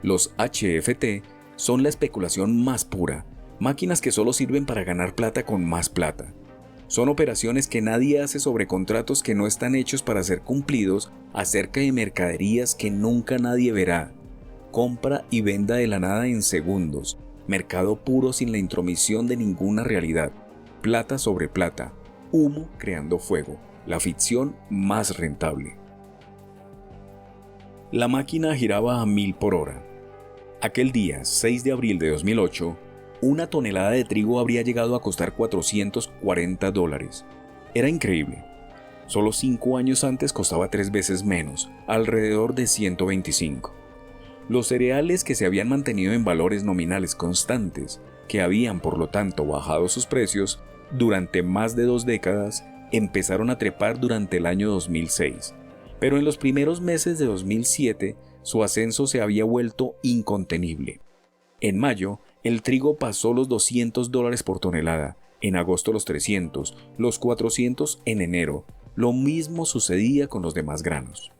Los HFT son la especulación más pura, máquinas que solo sirven para ganar plata con más plata. Son operaciones que nadie hace sobre contratos que no están hechos para ser cumplidos acerca de mercaderías que nunca nadie verá. Compra y venda de la nada en segundos. Mercado puro sin la intromisión de ninguna realidad. Plata sobre plata. Humo creando fuego. La ficción más rentable. La máquina giraba a 1000 por hora. Aquel día, 6 de abril de 2008, una tonelada de trigo habría llegado a costar $440. Era increíble. Solo 5 años antes costaba 3 veces menos, alrededor de 125. Los cereales que se habían mantenido en valores nominales constantes, que habían por lo tanto bajado sus precios durante más de 2 décadas, empezaron a trepar durante el año 2006. Pero en los primeros meses de 2007, su ascenso se había vuelto incontenible. En mayo, el trigo pasó los $200 por tonelada, en agosto los 300, los 400 en enero. Lo mismo sucedía con los demás granos.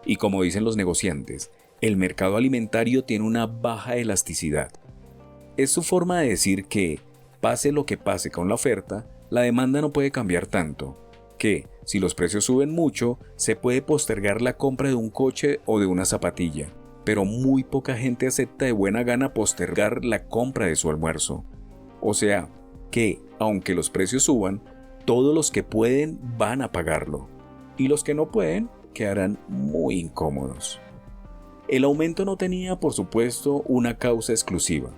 Y como dicen los negociantes, el mercado alimentario tiene una baja elasticidad. Es su forma de decir que, pase lo que pase con la oferta, la demanda no puede cambiar tanto, que, si los precios suben mucho, se puede postergar la compra de un coche o de una zapatilla, pero muy poca gente acepta de buena gana postergar la compra de su almuerzo. O sea, que, aunque los precios suban, todos los que pueden van a pagarlo, y los que no pueden quedarán muy incómodos. El aumento no tenía, por supuesto, una causa exclusiva.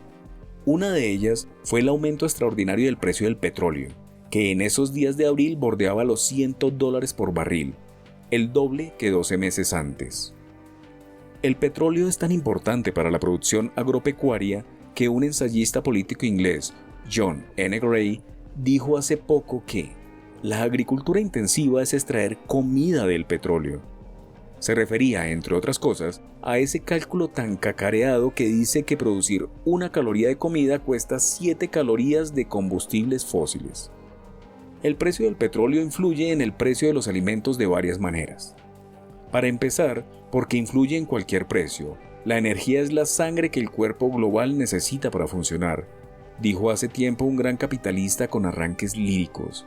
Una de ellas fue el aumento extraordinario del precio del petróleo, que en esos días de abril bordeaba los $100 por barril, el doble que 12 meses antes. El petróleo es tan importante para la producción agropecuaria que un ensayista político inglés, John N. Gray, dijo hace poco que la agricultura intensiva es extraer comida del petróleo. Se refería, entre otras cosas, a ese cálculo tan cacareado que dice que producir 1 caloría de comida cuesta 7 calorías de combustibles fósiles. El precio del petróleo influye en el precio de los alimentos de varias maneras. Para empezar, porque influye en cualquier precio. La energía es la sangre que el cuerpo global necesita para funcionar, dijo hace tiempo un gran capitalista con arranques líricos.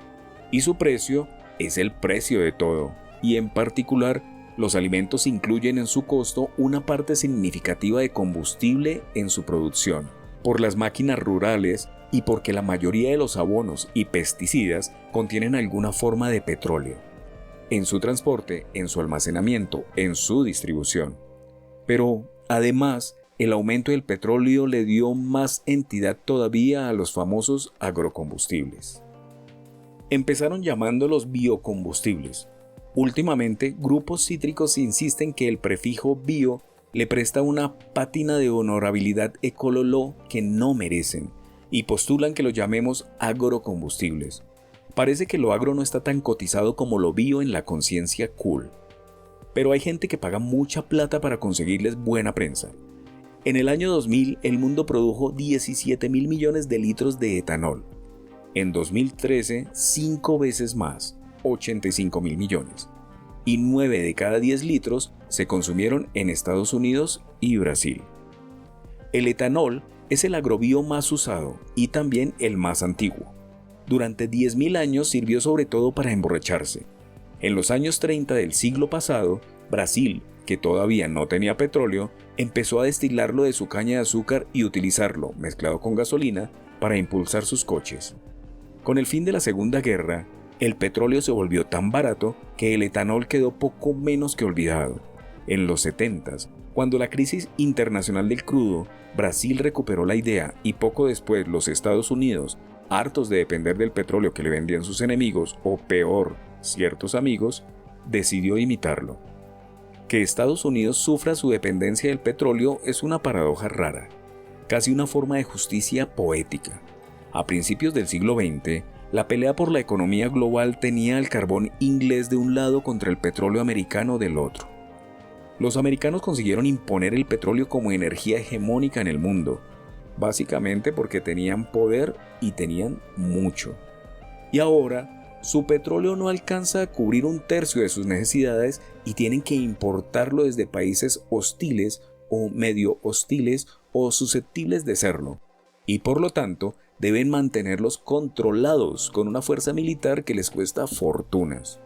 Y su precio es el precio de todo, y en particular, los alimentos incluyen en su costo una parte significativa de combustible en su producción, por las máquinas rurales y porque la mayoría de los abonos y pesticidas contienen alguna forma de petróleo, en su transporte, en su almacenamiento, en su distribución. Pero, además, el aumento del petróleo le dio más entidad todavía a los famosos agrocombustibles. Empezaron llamándolos biocombustibles. Últimamente, grupos cítricos insisten que el prefijo bio le presta una pátina de honorabilidad ecololó que no merecen, y postulan que lo llamemos agrocombustibles. Parece que lo agro no está tan cotizado como lo bio en la conciencia cool. Pero hay gente que paga mucha plata para conseguirles buena prensa. En el año 2000, el mundo produjo 17.000 millones de litros de etanol. En 2013, 5 veces más, 85.000 millones. Y 9 de cada 10 litros se consumieron en Estados Unidos y Brasil. El etanol es el agrobio más usado y también el más antiguo. Durante 10.000 años sirvió sobre todo para emborracharse. En los años 30 del siglo pasado, Brasil, que todavía no tenía petróleo, empezó a destilarlo de su caña de azúcar y utilizarlo, mezclado con gasolina, para impulsar sus coches. Con el fin de la Segunda Guerra, el petróleo se volvió tan barato que el etanol quedó poco menos que olvidado. En los 70s, Cuando la crisis internacional del crudo, Brasil recuperó la idea y poco después los Estados Unidos, hartos de depender del petróleo que le vendían sus enemigos, o peor, ciertos amigos, decidió imitarlo. Que Estados Unidos sufra su dependencia del petróleo es una paradoja rara, casi una forma de justicia poética. A principios del siglo XX, la pelea por la economía global tenía el carbón inglés de un lado contra el petróleo americano del otro. Los americanos consiguieron imponer el petróleo como energía hegemónica en el mundo, básicamente porque tenían poder y tenían mucho. Y ahora, su petróleo no alcanza a cubrir un tercio de sus necesidades y tienen que importarlo desde países hostiles o medio hostiles o susceptibles de serlo. Y por lo tanto, deben mantenerlos controlados con una fuerza militar que les cuesta fortunas.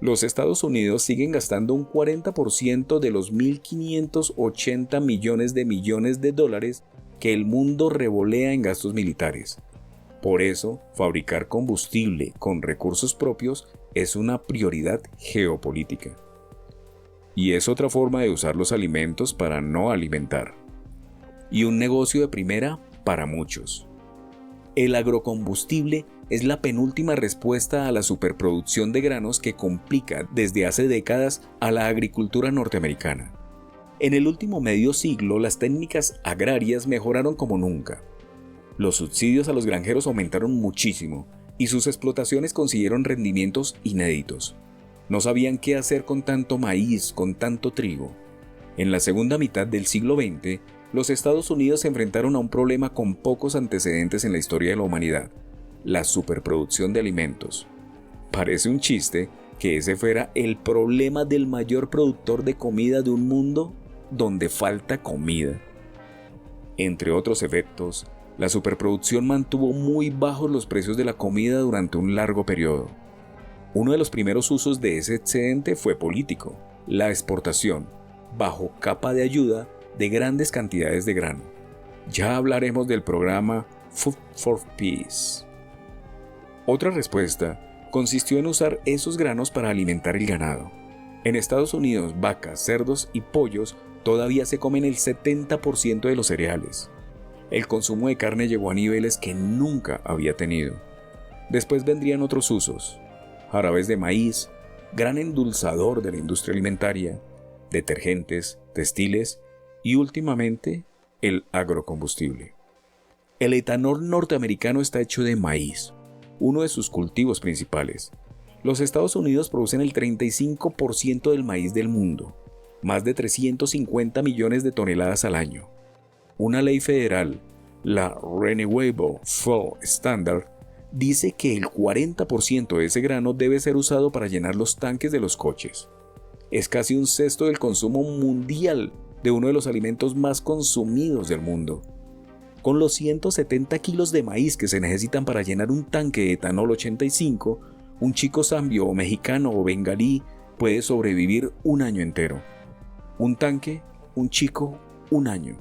Los Estados Unidos siguen gastando un 40% de los 1.580 millones de dólares que el mundo revolea en gastos militares. Por eso, fabricar combustible con recursos propios es una prioridad geopolítica. Y es otra forma de usar los alimentos para no alimentar. Y un negocio de primera para muchos. El agrocombustible es la penúltima respuesta a la superproducción de granos que complica desde hace décadas a la agricultura norteamericana. En el último medio siglo, las técnicas agrarias mejoraron como nunca. Los subsidios a los granjeros aumentaron muchísimo y sus explotaciones consiguieron rendimientos inéditos. No sabían qué hacer con tanto maíz, con tanto trigo. En la segunda mitad del siglo XX, los Estados Unidos se enfrentaron a un problema con pocos antecedentes en la historia de la humanidad: la superproducción de alimentos. Parece un chiste que ese fuera el problema del mayor productor de comida de un mundo donde falta comida. Entre otros efectos, la superproducción mantuvo muy bajos los precios de la comida durante un largo periodo. Uno de los primeros usos de ese excedente fue político: la exportación, bajo capa de ayuda, de grandes cantidades de grano. Ya hablaremos del programa Food for Peace. Otra respuesta consistió en usar esos granos para alimentar el ganado. En Estados Unidos, vacas, cerdos y pollos todavía se comen el 70% de los cereales. El consumo de carne llegó a niveles que nunca había tenido. Después vendrían otros usos: jarabes de maíz, gran endulzador de la industria alimentaria, detergentes, textiles y últimamente el agrocombustible. El etanol norteamericano está hecho de maíz, uno de sus cultivos principales. Los Estados Unidos producen el 35% del maíz del mundo, más de 350 millones de toneladas al año. Una ley federal, la Renewable Fuel Standard, dice que el 40% de ese grano debe ser usado para llenar los tanques de los coches. Es casi un sexto del consumo mundial de uno de los alimentos más consumidos del mundo. Con los 170 kilos de maíz que se necesitan para llenar un tanque de etanol 85, un chico zambio o mexicano o bengalí puede sobrevivir un año entero. Un tanque, un chico, un año.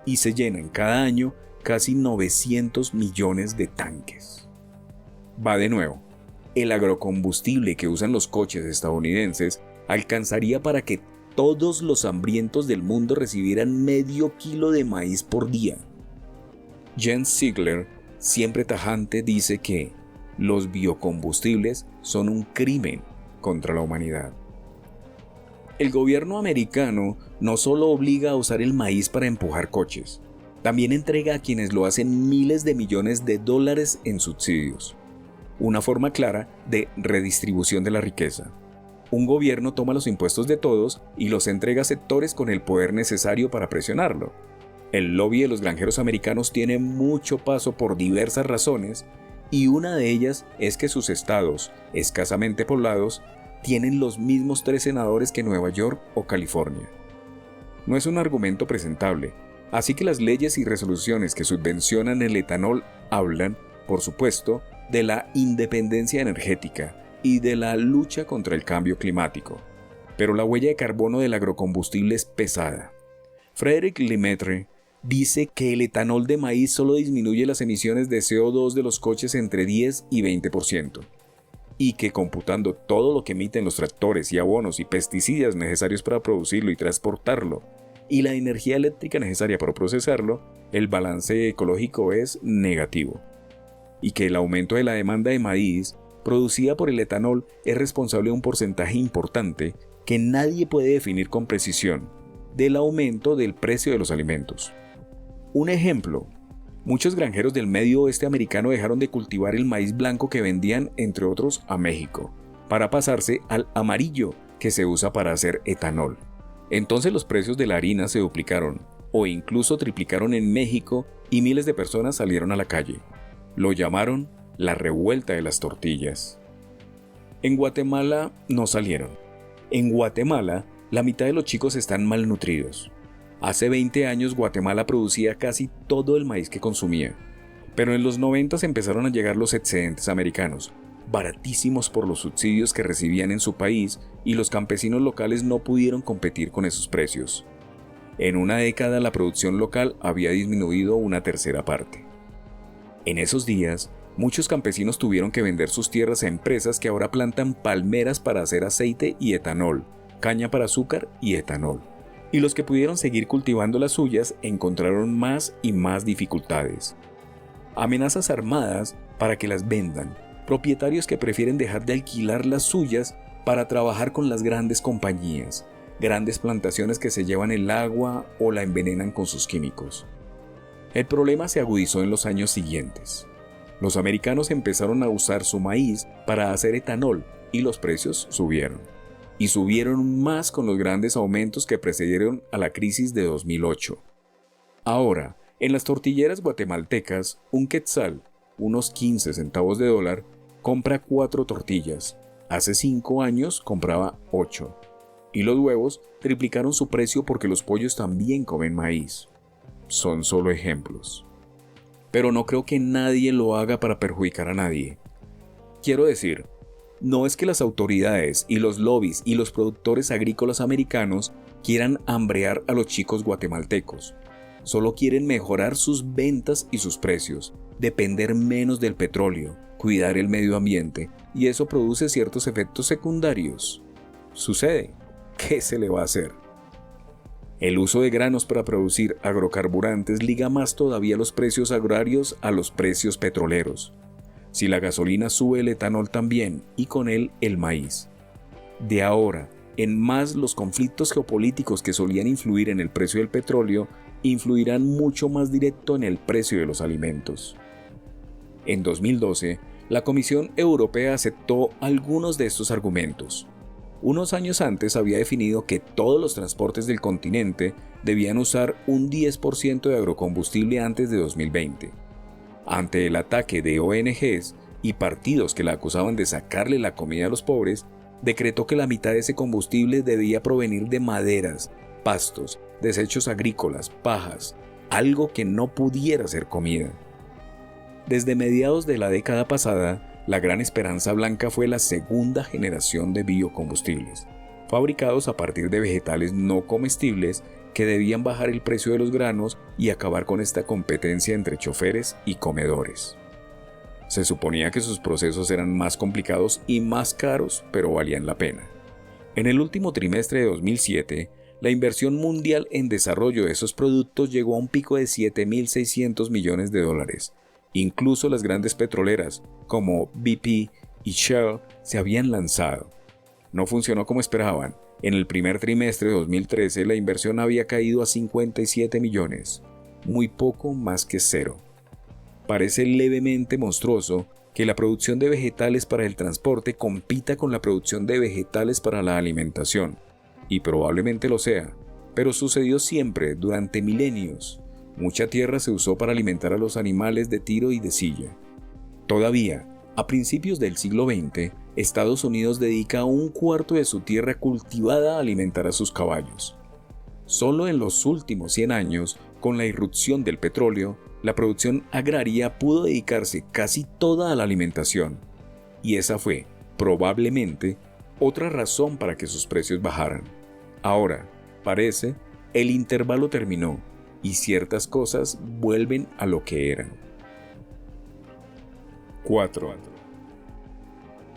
Y se llenan cada año casi 900 millones de tanques. Va de nuevo. El agrocombustible que usan los coches estadounidenses alcanzaría para que todos los hambrientos del mundo recibieran medio kilo de maíz por día. Jens Ziegler, siempre tajante, dice que los biocombustibles son un crimen contra la humanidad. El gobierno americano no solo obliga a usar el maíz para empujar coches, también entrega a quienes lo hacen miles de millones de dólares en subsidios. Una forma clara de redistribución de la riqueza. Un gobierno toma los impuestos de todos y los entrega a sectores con el poder necesario para presionarlo. El lobby de los granjeros americanos tiene mucho paso por diversas razones, y una de ellas es que sus estados, escasamente poblados, tienen los mismos 3 senadores que Nueva York o California. No es un argumento presentable, así que las leyes y resoluciones que subvencionan el etanol hablan, por supuesto, de la independencia energética y de la lucha contra el cambio climático. Pero la huella de carbono del agrocombustible es pesada. Frédéric Lemaitre dice que el etanol de maíz solo disminuye las emisiones de CO2 de los coches entre 10 y 20%. y que computando todo lo que emiten los tractores y abonos y pesticidas necesarios para producirlo y transportarlo, y la energía eléctrica necesaria para procesarlo, el balance ecológico es negativo. Y que el aumento de la demanda de maíz producida por el etanol es responsable de un porcentaje importante que nadie puede definir con precisión del aumento del precio de los alimentos. Un ejemplo: muchos granjeros del medio oeste americano dejaron de cultivar el maíz blanco que vendían, entre otros, a México, para pasarse al amarillo que se usa para hacer etanol. Entonces los precios de la harina se duplicaron o incluso triplicaron en México y miles de personas salieron a la calle. Lo llamaron la revuelta de las tortillas. En Guatemala no salieron. En Guatemala, la mitad de los chicos están malnutridos. Hace 20 años Guatemala producía casi todo el maíz que consumía, pero en los 90 empezaron a llegar los excedentes americanos, baratísimos por los subsidios que recibían en su país, y los campesinos locales no pudieron competir con esos precios. En una década la producción local había disminuido una tercera parte. En esos días, muchos campesinos tuvieron que vender sus tierras a empresas que ahora plantan palmeras para hacer aceite y etanol, caña para azúcar y etanol. Y los que pudieron seguir cultivando las suyas encontraron más y más dificultades. Amenazas armadas para que las vendan, propietarios que prefieren dejar de alquilar las suyas para trabajar con las grandes compañías, grandes plantaciones que se llevan el agua o la envenenan con sus químicos. El problema se agudizó en los años siguientes. Los americanos empezaron a usar su maíz para hacer etanol y los precios subieron. Y subieron más con los grandes aumentos que precedieron a la crisis de 2008. Ahora, en las tortilleras guatemaltecas, un quetzal, unos 15 centavos de dólar, compra 4 tortillas. Hace 5 años compraba 8. Y los huevos triplicaron su precio porque los pollos también comen maíz. Son solo ejemplos. Pero no creo que nadie lo haga para perjudicar a nadie. Quiero decir, no es que las autoridades y los lobbies y los productores agrícolas americanos quieran hambrear a los chicos guatemaltecos. Solo quieren mejorar sus ventas y sus precios, depender menos del petróleo, cuidar el medio ambiente, y eso produce ciertos efectos secundarios. Sucede. ¿Qué se le va a hacer? El uso de granos para producir agrocarburantes liga más todavía los precios agrarios a los precios petroleros. Si la gasolina sube, el etanol también, y con él el maíz. De ahora en más, los conflictos geopolíticos que solían influir en el precio del petróleo influirán mucho más directo en el precio de los alimentos. En 2012, la Comisión Europea aceptó algunos de estos argumentos. Unos años antes había definido que todos los transportes del continente debían usar un 10% de agrocombustible antes de 2020. Ante el ataque de ONGs y partidos que la acusaban de sacarle la comida a los pobres, decretó que la mitad de ese combustible debía provenir de maderas, pastos, desechos agrícolas, pajas, algo que no pudiera ser comida. Desde mediados de la década pasada, la gran esperanza blanca fue la segunda generación de biocombustibles, fabricados a partir de vegetales no comestibles que debían bajar el precio de los granos y acabar con esta competencia entre choferes y comedores. Se suponía que sus procesos eran más complicados y más caros, pero valían la pena. En el último trimestre de 2007, la inversión mundial en desarrollo de esos productos llegó a un pico de $7.600 millones. Incluso las grandes petroleras, como BP y Shell, se habían lanzado. No funcionó como esperaban. En el primer trimestre de 2013, la inversión había caído a 57 millones, muy poco más que cero. Parece levemente monstruoso que la producción de vegetales para el transporte compita con la producción de vegetales para la alimentación, y probablemente lo sea, pero sucedió siempre durante milenios. Mucha tierra se usó para alimentar a los animales de tiro y de silla. Todavía, a principios del siglo XX, Estados Unidos dedica un cuarto de su tierra cultivada a alimentar a sus caballos. Solo en los últimos 100 años, con la irrupción del petróleo, la producción agraria pudo dedicarse casi toda a la alimentación, y esa fue, probablemente, otra razón para que sus precios bajaran. Ahora, parece, el intervalo terminó, y ciertas cosas vuelven a lo que eran. 4.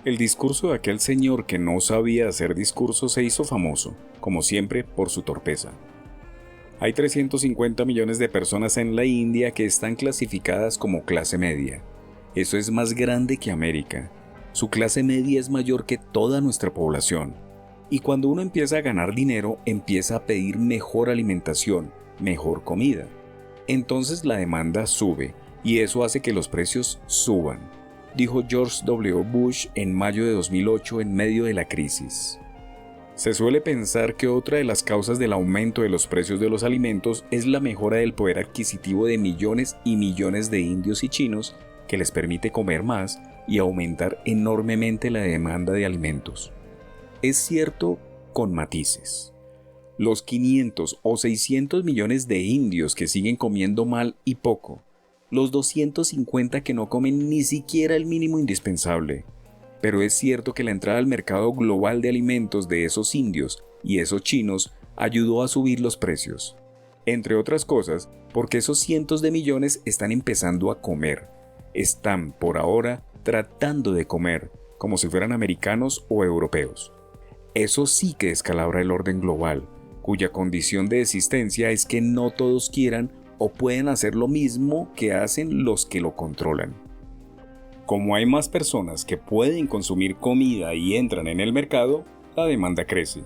El discurso de aquel señor que no sabía hacer discursos se hizo famoso, como siempre, por su torpeza. Hay 350 millones de personas en la India que están clasificadas como clase media. Eso es más grande que América. Su clase media es mayor que toda nuestra población. Y cuando uno empieza a ganar dinero, empieza a pedir mejor alimentación, mejor comida. Entonces la demanda sube y eso hace que los precios suban, dijo George W. Bush en mayo de 2008 en medio de la crisis. Se suele pensar que otra de las causas del aumento de los precios de los alimentos es la mejora del poder adquisitivo de millones y millones de indios y chinos que les permite comer más y aumentar enormemente la demanda de alimentos. Es cierto, con matices. Los 500 o 600 millones de indios que siguen comiendo mal y poco, los 250 que no comen ni siquiera el mínimo indispensable. Pero es cierto que la entrada al mercado global de alimentos de esos indios y esos chinos ayudó a subir los precios. Entre otras cosas, porque esos cientos de millones están empezando a comer. Están, por ahora, tratando de comer, como si fueran americanos o europeos. Eso sí que descalabra el orden global, cuya condición de existencia es que no todos quieran o pueden hacer lo mismo que hacen los que lo controlan. Como hay más personas que pueden consumir comida y entran en el mercado, la demanda crece.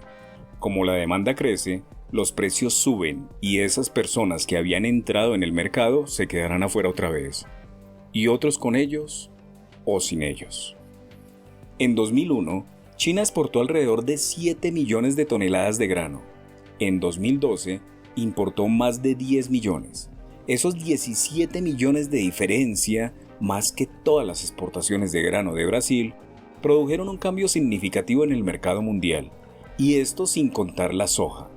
Como la demanda crece, los precios suben y esas personas que habían entrado en el mercado se quedarán afuera otra vez. Y otros con ellos o sin ellos. En 2001, China exportó alrededor de 7 millones de toneladas de grano. En 2012, importó más de 10 millones. Esos 17 millones de diferencia, más que todas las exportaciones de grano de Brasil, produjeron un cambio significativo en el mercado mundial, y esto sin contar la soja.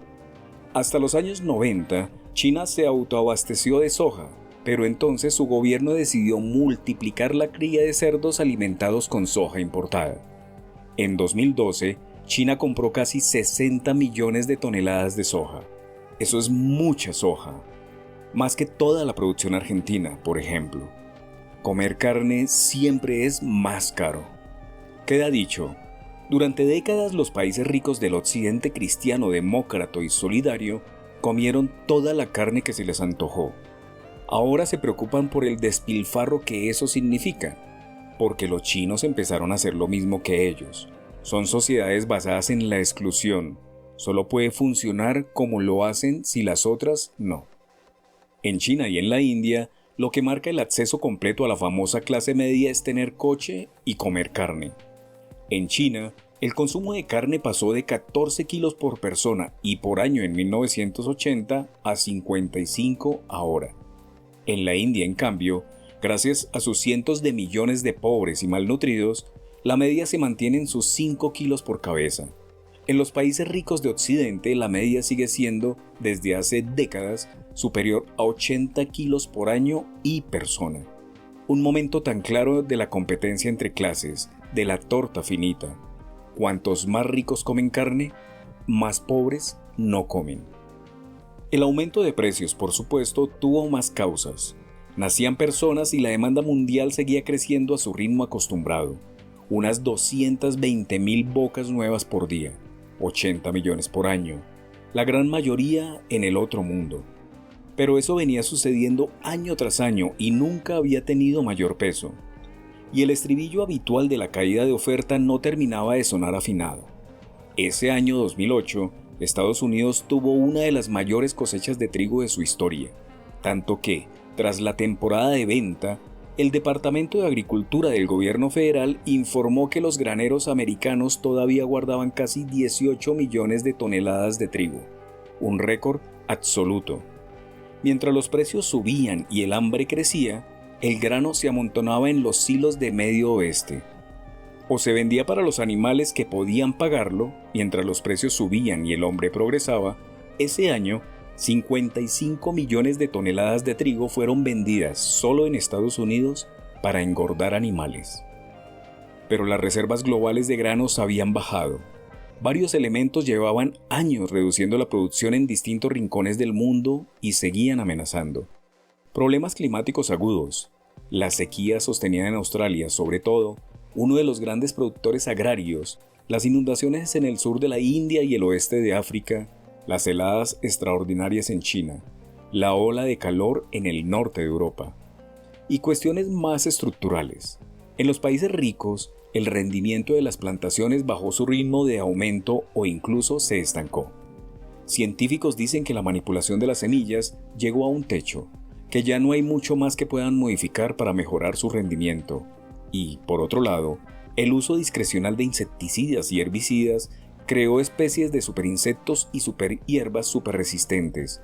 Hasta los años 90, China se autoabasteció de soja, pero entonces su gobierno decidió multiplicar la cría de cerdos alimentados con soja importada. En 2012, China compró casi 60 millones de toneladas de soja. Eso es mucha soja, más que toda la producción argentina, por ejemplo. Comer carne siempre es más caro. Queda dicho, durante décadas los países ricos del occidente cristiano demócrata y solidario comieron toda la carne que se les antojó. Ahora se preocupan por el despilfarro que eso significa, porque los chinos empezaron a hacer lo mismo que ellos. Son sociedades basadas en la exclusión. Solo puede funcionar como lo hacen si las otras no. En China y en la India, lo que marca el acceso completo a la famosa clase media es tener coche y comer carne. En China, el consumo de carne pasó de 14 kilos por persona y por año en 1980 a 55 ahora. En la India, en cambio, gracias a sus cientos de millones de pobres y malnutridos, la media se mantiene en sus 5 kilos por cabeza. En los países ricos de Occidente, la media sigue siendo, desde hace décadas, superior a 80 kilos por año y persona. Un momento tan claro de la competencia entre clases, de la torta finita. Cuantos más ricos comen carne, más pobres no comen. El aumento de precios, por supuesto, tuvo más causas. Nacían personas y la demanda mundial seguía creciendo a su ritmo acostumbrado. Unas 220,000 bocas nuevas por día, 80 millones por año, la gran mayoría en el otro mundo. Pero eso venía sucediendo año tras año y nunca había tenido mayor peso. Y el estribillo habitual de la caída de oferta no terminaba de sonar afinado. Ese año 2008, Estados Unidos tuvo una de las mayores cosechas de trigo de su historia, tanto que, tras la temporada de venta, el Departamento de Agricultura del Gobierno Federal informó que los graneros americanos todavía guardaban casi 18 millones de toneladas de trigo, un récord absoluto. Mientras los precios subían y el hambre crecía, el grano se amontonaba en los silos de Medio Oeste. O se vendía para los animales que podían pagarlo, mientras los precios subían y el hombre progresaba. Ese año, 55 millones de toneladas de trigo fueron vendidas solo en Estados Unidos para engordar animales. Pero las reservas globales de granos habían bajado. Varios elementos llevaban años reduciendo la producción en distintos rincones del mundo y seguían amenazando. Problemas climáticos agudos, la sequía sostenida en Australia sobre todo, uno de los grandes productores agrarios, las inundaciones en el sur de la India y el oeste de África, las heladas extraordinarias en China, la ola de calor en el norte de Europa. Y cuestiones más estructurales. En los países ricos, el rendimiento de las plantaciones bajó su ritmo de aumento o incluso se estancó. Científicos dicen que la manipulación de las semillas llegó a un techo, que ya no hay mucho más que puedan modificar para mejorar su rendimiento. Y, por otro lado, el uso discrecional de insecticidas y herbicidas creó especies de superinsectos y superhierbas superresistentes.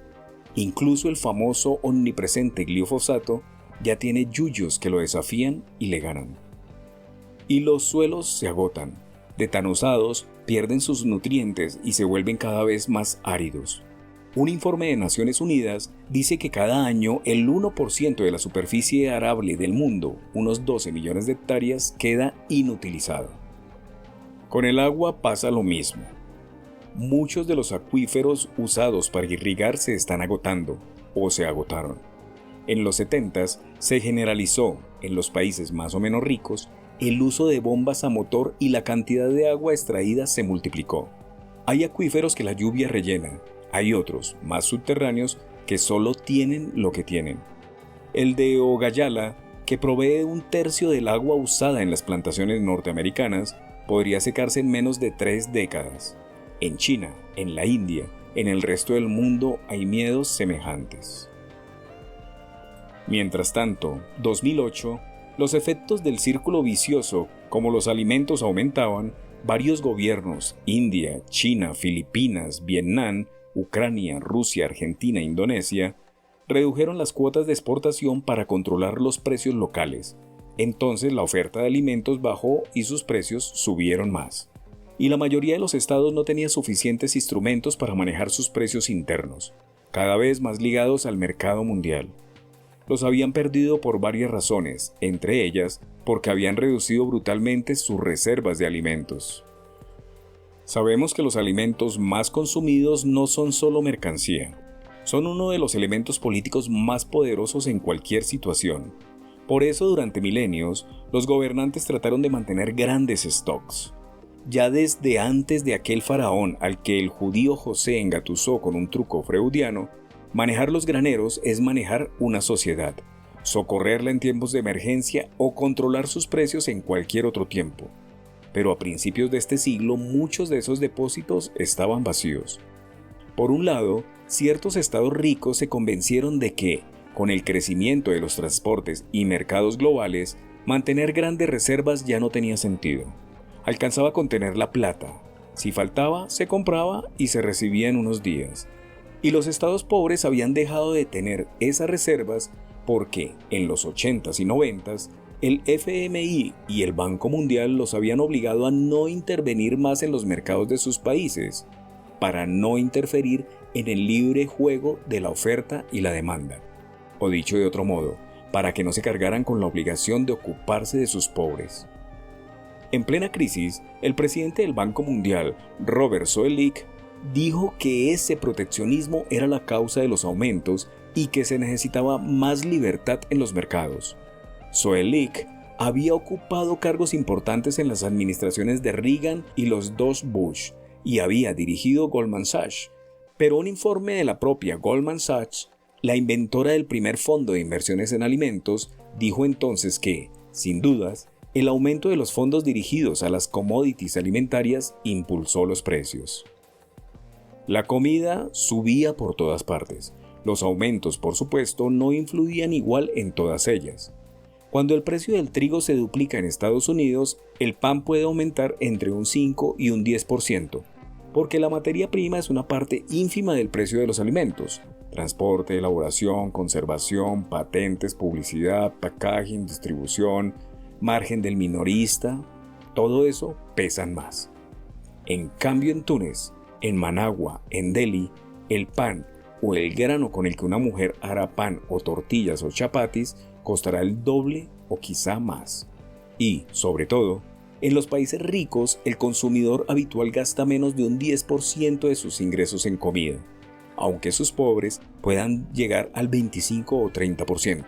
Incluso el famoso omnipresente glifosato ya tiene yuyos que lo desafían y le ganan. Y los suelos se agotan. De tan usados, pierden sus nutrientes y se vuelven cada vez más áridos. Un informe de Naciones Unidas dice que cada año el 1% de la superficie arable del mundo, unos 12 millones de hectáreas, queda inutilizado. Con el agua pasa lo mismo. Muchos de los acuíferos usados para irrigar se están agotando o se agotaron. En los 70s se generalizó, en los países más o menos ricos, el uso de bombas a motor y la cantidad de agua extraída se multiplicó. Hay acuíferos que la lluvia rellena, hay otros, más subterráneos, que solo tienen lo que tienen. El de Ogallala, que provee un tercio del agua usada en las plantaciones norteamericanas, podría secarse en menos de 3 décadas. En China, en la India, en el resto del mundo hay miedos semejantes. Mientras tanto, 2008, los efectos del círculo vicioso, como los alimentos aumentaban, varios gobiernos, India, China, Filipinas, Vietnam, Ucrania, Rusia, Argentina e Indonesia, redujeron las cuotas de exportación para controlar los precios locales. Entonces la oferta de alimentos bajó y sus precios subieron más. Y la mayoría de los estados no tenía suficientes instrumentos para manejar sus precios internos, cada vez más ligados al mercado mundial. Los habían perdido por varias razones, entre ellas porque habían reducido brutalmente sus reservas de alimentos. Sabemos que los alimentos más consumidos no son solo mercancía, son uno de los elementos políticos más poderosos en cualquier situación. Por eso durante milenios, los gobernantes trataron de mantener grandes stocks. Ya desde antes de aquel faraón al que el judío José engatusó con un truco freudiano, manejar los graneros es manejar una sociedad, socorrerla en tiempos de emergencia o controlar sus precios en cualquier otro tiempo. Pero a principios de este siglo muchos de esos depósitos estaban vacíos. Por un lado, ciertos estados ricos se convencieron de que, con el crecimiento de los transportes y mercados globales, mantener grandes reservas ya no tenía sentido. Alcanzaba con tener la plata. Si faltaba, se compraba y se recibía en unos días. Y los estados pobres habían dejado de tener esas reservas porque, en los 80s y 90s, el FMI y el Banco Mundial los habían obligado a no intervenir más en los mercados de sus países, para no interferir en el libre juego de la oferta y la demanda. O dicho de otro modo, para que no se cargaran con la obligación de ocuparse de sus pobres. En plena crisis, el presidente del Banco Mundial, Robert Zoellick, dijo que ese proteccionismo era la causa de los aumentos y que se necesitaba más libertad en los mercados. Zoellick había ocupado cargos importantes en las administraciones de Reagan y los dos Bush y había dirigido Goldman Sachs, pero un informe de la propia Goldman Sachs, la inventora del primer fondo de inversiones en alimentos, dijo entonces que, sin dudas, el aumento de los fondos dirigidos a las commodities alimentarias impulsó los precios. La comida subía por todas partes. Los aumentos, por supuesto, no influían igual en todas ellas. Cuando el precio del trigo se duplica en Estados Unidos, el pan puede aumentar entre un 5 y un 10%, porque la materia prima es una parte ínfima del precio de los alimentos. Transporte, elaboración, conservación, patentes, publicidad, packaging, distribución, margen del minorista, todo eso pesan más. En cambio en Túnez, en Managua, en Delhi, el pan o el grano con el que una mujer hará pan o tortillas o chapatis costará el doble o quizá más. Y, sobre todo, en los países ricos el consumidor habitual gasta menos de un 10% de sus ingresos en comida, aunque sus pobres puedan llegar al 25 o 30%.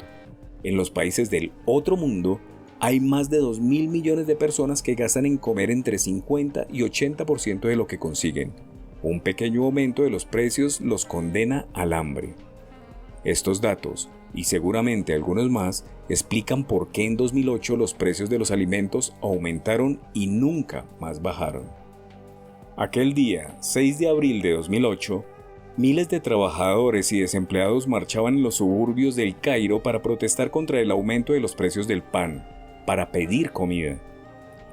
En los países del otro mundo, Hay más de 2.000 millones de personas que gastan en comer entre 50 y 80% de lo que consiguen. Un pequeño aumento de los precios los condena al hambre. Estos datos, y seguramente algunos más, explican por qué en 2008 los precios de los alimentos aumentaron y nunca más bajaron. Aquel día, 6 de abril de 2008, miles de trabajadores y desempleados marchaban en los suburbios del Cairo para protestar contra el aumento de los precios del pan, para pedir comida.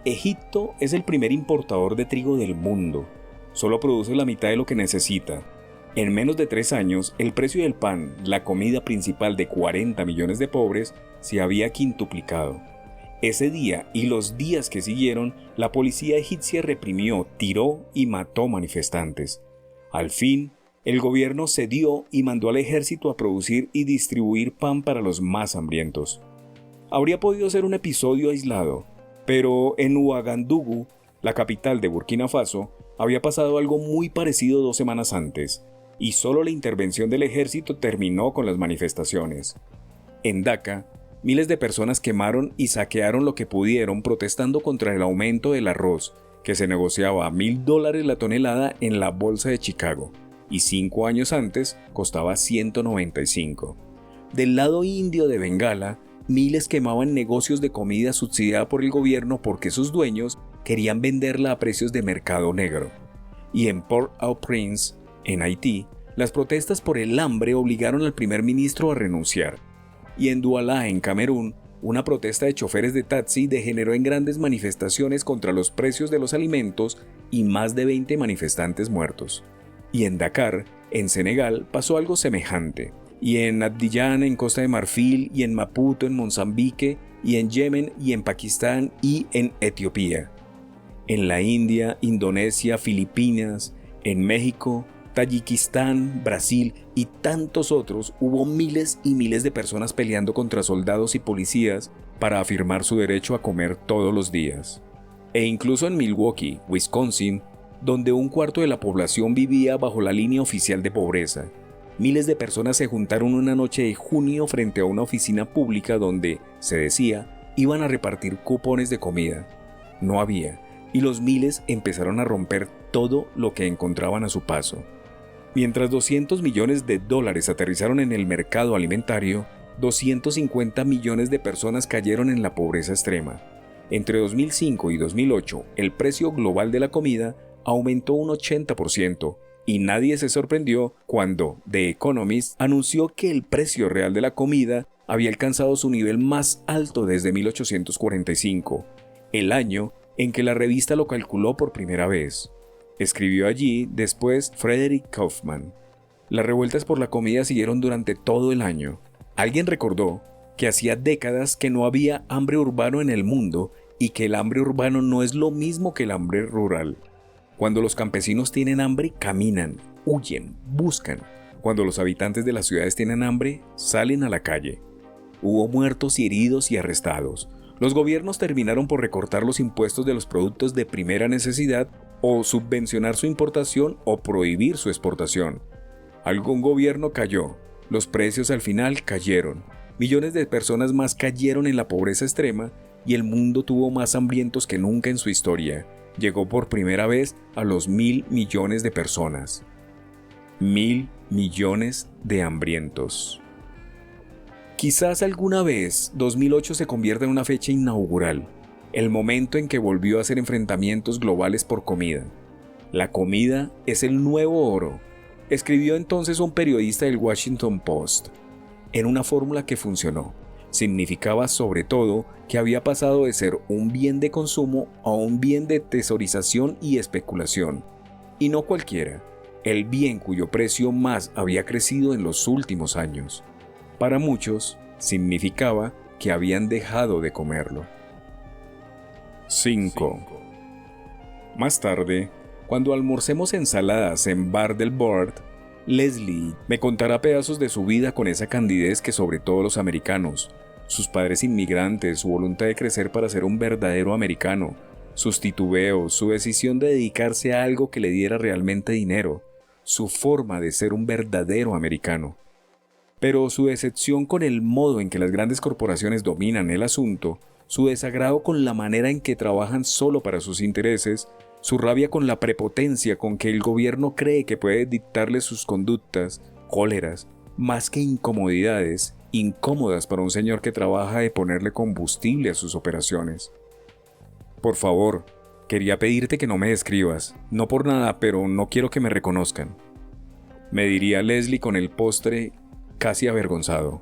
Egipto es el primer importador de trigo del mundo. Solo produce la mitad de lo que necesita. En menos de 3 años, el precio del pan, la comida principal de 40 millones de pobres, se había quintuplicado. Ese día y los días que siguieron, la policía egipcia reprimió, tiró y mató manifestantes. Al fin, el gobierno cedió y mandó al ejército a producir y distribuir pan para los más hambrientos. Habría podido ser un episodio aislado, pero en Ouagadougou, la capital de Burkina Faso, había pasado algo muy parecido 2 semanas antes, y solo la intervención del ejército terminó con las manifestaciones. En Daca, miles de personas quemaron y saquearon lo que pudieron protestando contra el aumento del arroz, que se negociaba a $1.000 la tonelada en la bolsa de Chicago, y 5 años antes costaba 195. Del lado indio de Bengala, miles quemaban negocios de comida subsidiada por el gobierno porque sus dueños querían venderla a precios de mercado negro. Y en Port-au-Prince, en Haití, las protestas por el hambre obligaron al primer ministro a renunciar. Y en Douala, en Camerún, una protesta de choferes de taxi degeneró en grandes manifestaciones contra los precios de los alimentos y más de 20 manifestantes muertos. Y en Dakar, en Senegal, pasó algo semejante. Y en Abidjan, en Costa de Marfil, y en Maputo, en Mozambique, y en Yemen, y en Pakistán, y en Etiopía. En la India, Indonesia, Filipinas, en México, Tayikistán, Brasil y tantos otros hubo miles y miles de personas peleando contra soldados y policías para afirmar su derecho a comer todos los días. E incluso en Milwaukee, Wisconsin, donde 1/4 de la población vivía bajo la línea oficial de pobreza, miles de personas se juntaron una noche de junio frente a una oficina pública donde, se decía, iban a repartir cupones de comida. No había, y los miles empezaron a romper todo lo que encontraban a su paso. Mientras $200 millones aterrizaron en el mercado alimentario, 250 millones de personas cayeron en la pobreza extrema. Entre 2005 y 2008, el precio global de la comida aumentó un 80%, y nadie se sorprendió cuando The Economist anunció que el precio real de la comida había alcanzado su nivel más alto desde 1845, el año en que la revista lo calculó por primera vez. Escribió allí después Frederick Kaufman. Las revueltas por la comida siguieron durante todo el año. Alguien recordó que hacía décadas que no había hambre urbano en el mundo y que el hambre urbano no es lo mismo que el hambre rural. Cuando los campesinos tienen hambre, caminan, huyen, buscan. Cuando los habitantes de las ciudades tienen hambre, salen a la calle. Hubo muertos y heridos y arrestados. Los gobiernos terminaron por recortar los impuestos de los productos de primera necesidad o subvencionar su importación o prohibir su exportación. Algún gobierno cayó. Los precios al final cayeron. Millones de personas más cayeron en la pobreza extrema y el mundo tuvo más hambrientos que nunca en su historia. Llegó por primera vez a los 1.000 millones de personas. 1.000 millones de hambrientos. Quizás alguna vez 2008 se convierta en una fecha inaugural, el momento en que volvió a hacer enfrentamientos globales por comida. La comida es el nuevo oro, escribió entonces un periodista del Washington Post. Era una fórmula que funcionó. Significaba sobre todo que había pasado de ser un bien de consumo a un bien de tesorización y especulación. Y no cualquiera, el bien cuyo precio más había crecido en los últimos años. Para muchos, significaba que habían dejado de comerlo. 5. Más tarde, cuando almorcemos ensaladas en Bar del Bord, Leslie me contará pedazos de su vida con esa candidez que sobre todo los americanos, sus padres inmigrantes, su voluntad de crecer para ser un verdadero americano, sus titubeos, su decisión de dedicarse a algo que le diera realmente dinero, su forma de ser un verdadero americano. Pero su decepción con el modo en que las grandes corporaciones dominan el asunto, su desagrado con la manera en que trabajan solo para sus intereses, su rabia con la prepotencia con que el gobierno cree que puede dictarle sus conductas, cóleras, más que incomodidades, incómodas para un señor que trabaja de ponerle combustible a sus operaciones. Por favor, quería pedirte que no me describas, no por nada, pero no quiero que me reconozcan, me diría Leslie con el postre, casi avergonzado.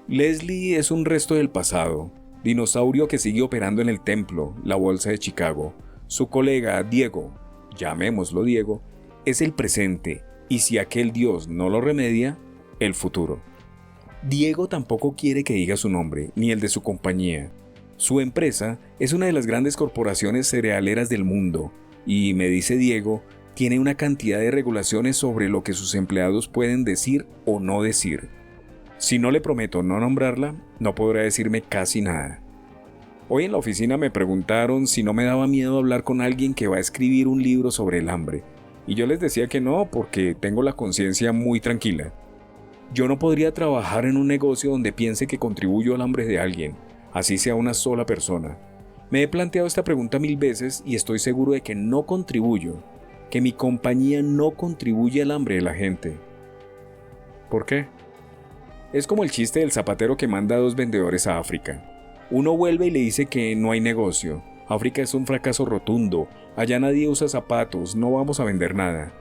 Leslie es un resto del pasado, dinosaurio que sigue operando en el templo, la bolsa de Chicago. Su colega, Diego, llamémoslo Diego, es el presente, y si aquel dios no lo remedia, el futuro. Diego tampoco quiere que diga su nombre, ni el de su compañía. Su empresa es una de las grandes corporaciones cerealeras del mundo, y, me dice Diego, tiene una cantidad de regulaciones sobre lo que sus empleados pueden decir o no decir. Si no le prometo no nombrarla, no podrá decirme casi nada. Hoy en la oficina me preguntaron si no me daba miedo hablar con alguien que va a escribir un libro sobre el hambre, y yo les decía que no porque tengo la conciencia muy tranquila. Yo no podría trabajar en un negocio donde piense que contribuyo al hambre de alguien, así sea una sola persona. Me he planteado esta pregunta 1000 veces y estoy seguro de que no contribuyo, que mi compañía no contribuye al hambre de la gente. ¿Por qué? Es como el chiste del zapatero que manda a 2 vendedores a África. Uno vuelve y le dice que no hay negocio. África es un fracaso rotundo. Allá nadie usa zapatos, no vamos a vender nada.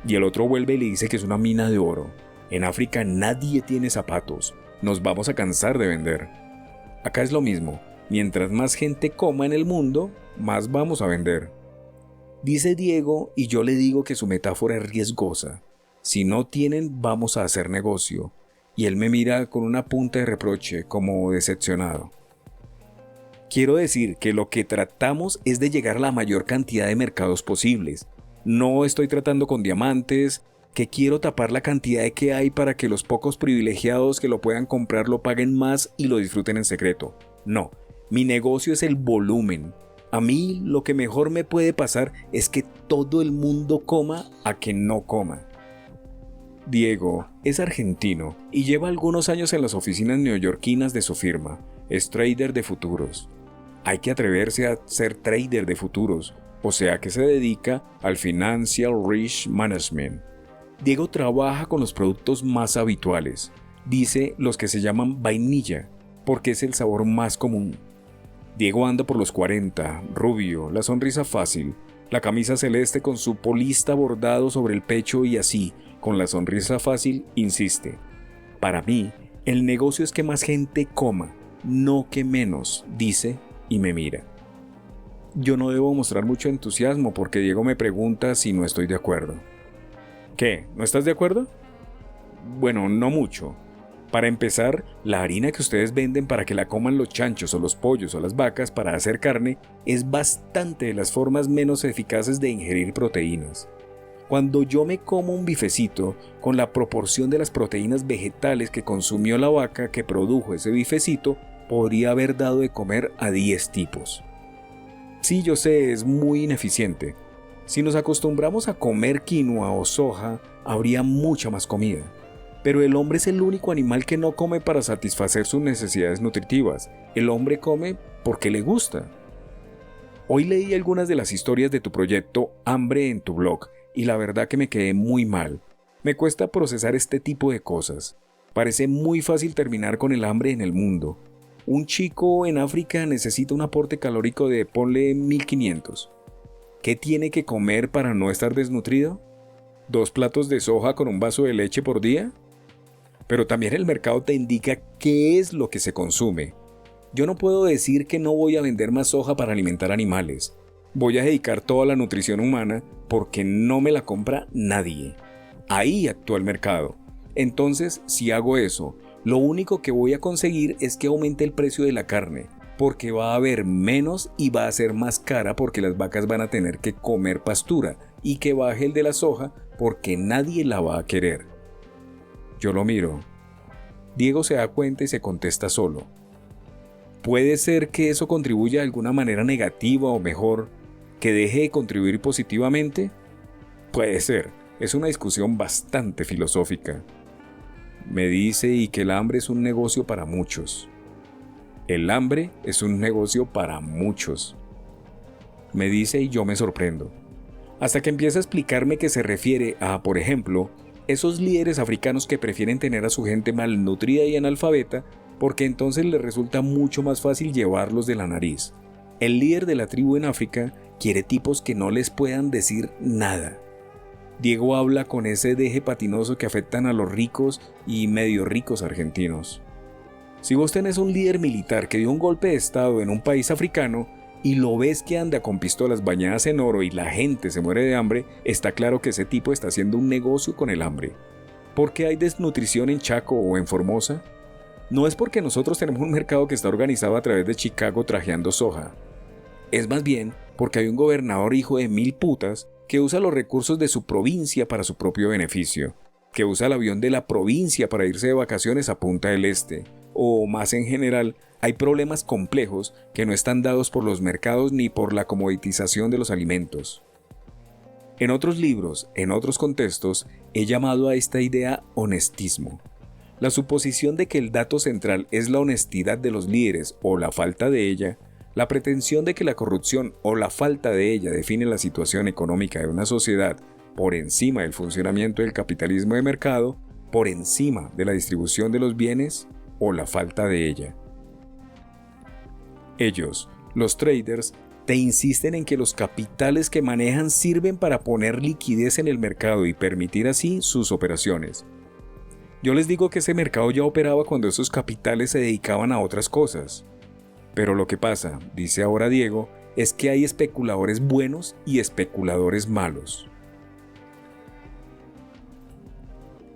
Y el otro vuelve y le dice que es una mina de oro. En África nadie tiene zapatos. Nos vamos a cansar de vender. Acá es lo mismo. Mientras más gente coma en el mundo, más vamos a vender. Dice Diego y yo le digo que su metáfora es riesgosa. Si no tienen, vamos a hacer negocio. Y él me mira con una punta de reproche, como decepcionado. Quiero decir que lo que tratamos es de llegar a la mayor cantidad de mercados posibles. No estoy tratando con diamantes, que quiero tapar la cantidad que hay para que los pocos privilegiados que lo puedan comprar lo paguen más y lo disfruten en secreto. No, mi negocio es el volumen. A mí lo que mejor me puede pasar es que todo el mundo coma a que no coma. Diego es argentino y lleva algunos años en las oficinas neoyorquinas de su firma. Es trader de futuros. Hay que atreverse a ser trader de futuros, o sea que se dedica al Financial Risk Management. Diego trabaja con los productos más habituales, dice los que se llaman vainilla, porque es el sabor más común. Diego anda por los 40, rubio, la sonrisa fácil, la camisa celeste con su polista bordado sobre el pecho y así, con la sonrisa fácil, insiste. Para mí, el negocio es que más gente coma, no que menos, dice y me mira. Yo no debo mostrar mucho entusiasmo porque Diego me pregunta si no estoy de acuerdo. ¿Qué? ¿No estás de acuerdo? Bueno, no mucho. Para empezar, la harina que ustedes venden para que la coman los chanchos o los pollos o las vacas para hacer carne es bastante de las formas menos eficaces de ingerir proteínas. Cuando yo me como un bifecito con la proporción de las proteínas vegetales que consumió la vaca que produjo ese bifecito, podría haber dado de comer a 10 tipos. Sí, yo sé, es muy ineficiente. Si nos acostumbramos a comer quinoa o soja, habría mucha más comida. Pero el hombre es el único animal que no come para satisfacer sus necesidades nutritivas. El hombre come porque le gusta. Hoy leí algunas de las historias de tu proyecto Hambre en tu blog y la verdad que me quedé muy mal. Me cuesta procesar este tipo de cosas. Parece muy fácil terminar con el hambre en el mundo. Un chico en África necesita un aporte calórico de, ponle, 1500. ¿Qué tiene que comer para no estar desnutrido? ¿2 platos de soja con un vaso de leche por día? Pero también el mercado te indica qué es lo que se consume. Yo no puedo decir que no voy a vender más soja para alimentar animales. Voy a dedicar toda la nutrición humana porque no me la compra nadie. Ahí actúa el mercado. Entonces, si hago eso, lo único que voy a conseguir es que aumente el precio de la carne, porque va a haber menos y va a ser más cara porque las vacas van a tener que comer pastura, y que baje el de la soja porque nadie la va a querer. Yo lo miro. Diego se da cuenta y se contesta solo. ¿Puede ser que eso contribuya de alguna manera negativa o mejor, que deje de contribuir positivamente? Puede ser. Es una discusión bastante filosófica. Me dice y que el hambre es un negocio para muchos. El hambre es un negocio para muchos. Me dice y yo me sorprendo. Hasta que empieza a explicarme que se refiere a, por ejemplo, esos líderes africanos que prefieren tener a su gente malnutrida y analfabeta porque entonces les resulta mucho más fácil llevarlos de la nariz. El líder de la tribu en África quiere tipos que no les puedan decir nada. Diego habla con ese deje patinoso que afectan a los ricos y medio ricos argentinos. Si vos tenés un líder militar que dio un golpe de estado en un país africano y lo ves que anda con pistolas bañadas en oro y la gente se muere de hambre, está claro que ese tipo está haciendo un negocio con el hambre. ¿Por qué hay desnutrición en Chaco o en Formosa? No es porque nosotros tenemos un mercado que está organizado a través de Chicago trajeando soja. Es más bien porque hay un gobernador hijo de mil putas que usa los recursos de su provincia para su propio beneficio, que usa el avión de la provincia para irse de vacaciones a Punta del Este, o más en general, hay problemas complejos que no están dados por los mercados ni por la comoditización de los alimentos. En otros libros, en otros contextos, he llamado a esta idea honestismo. La suposición de que el dato central es la honestidad de los líderes o la falta de ella, la pretensión de que la corrupción o la falta de ella define la situación económica de una sociedad por encima del funcionamiento del capitalismo de mercado, por encima de la distribución de los bienes o la falta de ella. Ellos, los traders, te insisten en que los capitales que manejan sirven para poner liquidez en el mercado y permitir así sus operaciones. Yo les digo que ese mercado ya operaba cuando esos capitales se dedicaban a otras cosas. Pero lo que pasa, dice ahora Diego, es que hay especuladores buenos y especuladores malos.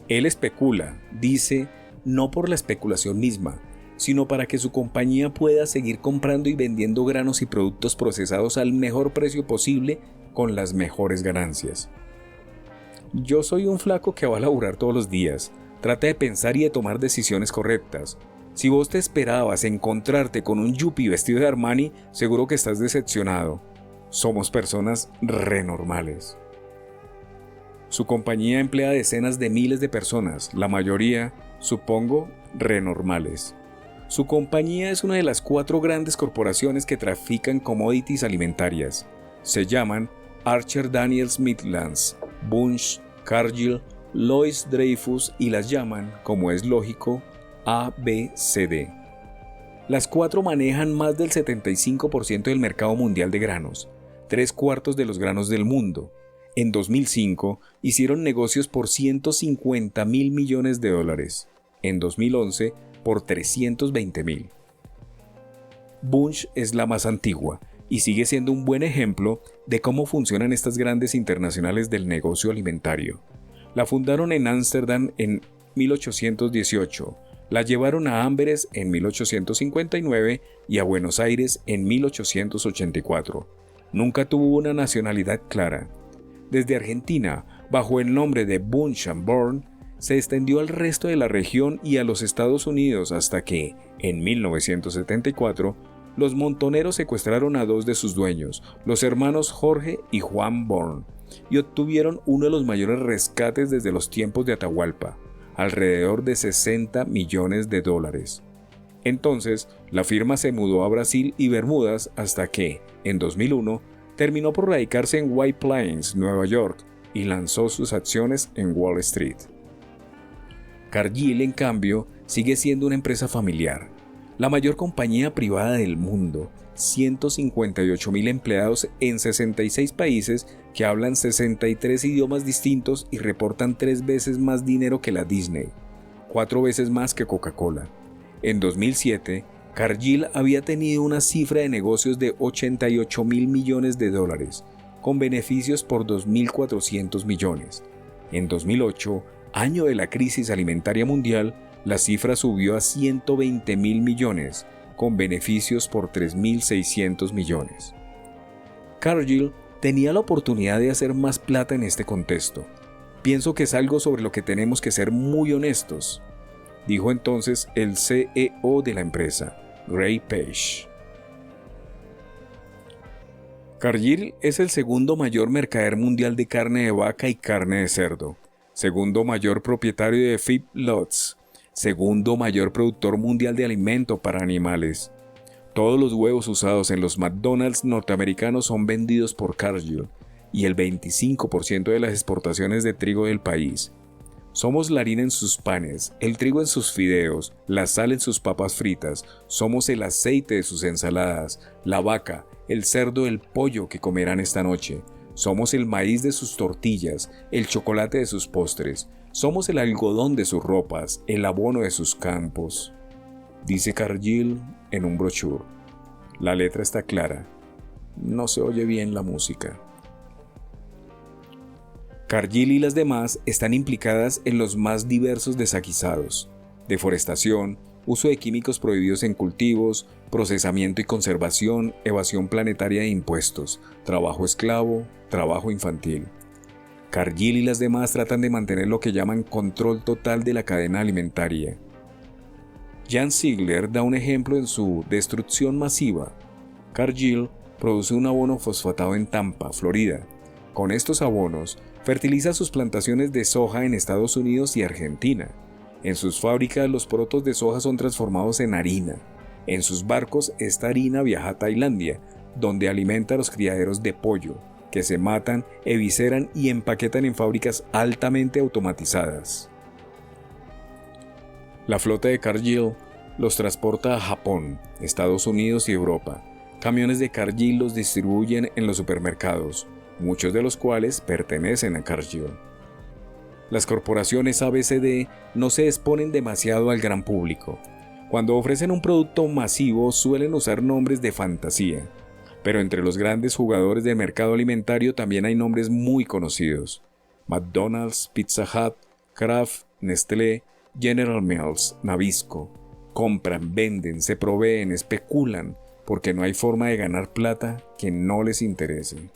Él especula, dice, no por la especulación misma, sino para que su compañía pueda seguir comprando y vendiendo granos y productos procesados al mejor precio posible con las mejores ganancias. Yo soy un flaco que va a laburar todos los días, trata de pensar y de tomar decisiones correctas. Si vos te esperabas encontrarte con un yuppie vestido de Armani, seguro que estás decepcionado. Somos personas renormales. Su compañía emplea decenas de miles de personas, la mayoría, supongo, renormales. Su compañía es una de las 4 grandes corporaciones que trafican commodities alimentarias. Se llaman Archer Daniels Midlands, Bunge, Cargill, Lois Dreyfus y las llaman, como es lógico, ABCD. Las 4 manejan más del 75% del mercado mundial de granos, 3/4 de los granos del mundo. En 2005 hicieron negocios por $150 mil millones. En 2011 por 320.000. Bunge es la más antigua y sigue siendo un buen ejemplo de cómo funcionan estas grandes internacionales del negocio alimentario. La fundaron en Ámsterdam en 1818, la llevaron a Amberes en 1859 y a Buenos Aires en 1884. Nunca tuvo una nacionalidad clara. Desde Argentina, bajo el nombre de Bunge and Born, se extendió al resto de la región y a los Estados Unidos hasta que, en 1974, los montoneros secuestraron a 2 de sus dueños, los hermanos Jorge y Juan Born, y obtuvieron uno de los mayores rescates desde los tiempos de Atahualpa, alrededor de $60 millones. Entonces, la firma se mudó a Brasil y Bermudas hasta que, en 2001, terminó por radicarse en White Plains, Nueva York, y lanzó sus acciones en Wall Street. Cargill, en cambio, sigue siendo una empresa familiar, la mayor compañía privada del mundo, 158.000 empleados en 66 países que hablan 63 idiomas distintos y reportan 3 veces más dinero que la Disney, 4 veces más que Coca-Cola. En 2007, Cargill había tenido una cifra de negocios de $88 mil millones, con beneficios por 2.400 millones. En 2008, año de la crisis alimentaria mundial, la cifra subió a 120 mil millones, con beneficios por 3.600 millones. Cargill tenía la oportunidad de hacer más plata en este contexto. Pienso que es algo sobre lo que tenemos que ser muy honestos, dijo entonces el CEO de la empresa, Ray Page. Cargill es el segundo mayor mercader mundial de carne de vaca y carne de cerdo, segundo mayor propietario de feedlots, segundo mayor productor mundial de alimento para animales, Todos los huevos usados en los McDonald's norteamericanos son vendidos por Cargill y el 25% de las exportaciones de trigo del país. Somos la harina en sus panes, el trigo en sus fideos, la sal en sus papas fritas, somos el aceite de sus ensaladas, la vaca, el cerdo, el pollo que comerán esta noche. Somos el maíz de sus tortillas, el chocolate de sus postres, somos el algodón de sus ropas, el abono de sus campos. Dice Cargill en un brochure. La letra está clara. No se oye bien la música. Cargill y las demás están implicadas en los más diversos desaguisados: deforestación, uso de químicos prohibidos en cultivos, procesamiento y conservación, evasión planetaria de impuestos, trabajo esclavo, trabajo infantil. Cargill y las demás tratan de mantener lo que llaman control total de la cadena alimentaria. Jan Ziegler da un ejemplo en su Destrucción masiva. Cargill produce un abono fosfatado en Tampa, Florida. Con estos abonos, fertiliza sus plantaciones de soja en Estados Unidos y Argentina. En sus fábricas, los porotos de soja son transformados en harina. En sus barcos, esta harina viaja a Tailandia, donde alimenta a los criaderos de pollo, que se matan, evisceran y empaquetan en fábricas altamente automatizadas. La flota de Cargill los transporta a Japón, Estados Unidos y Europa. Camiones de Cargill los distribuyen en los supermercados, muchos de los cuales pertenecen a Cargill. Las corporaciones ABCD no se exponen demasiado al gran público. Cuando ofrecen un producto masivo suelen usar nombres de fantasía, pero entre los grandes jugadores del mercado alimentario también hay nombres muy conocidos: McDonald's, Pizza Hut, Kraft, Nestlé, General Mills, Nabisco. Compran, venden, se proveen, especulan, porque no hay forma de ganar plata que no les interese.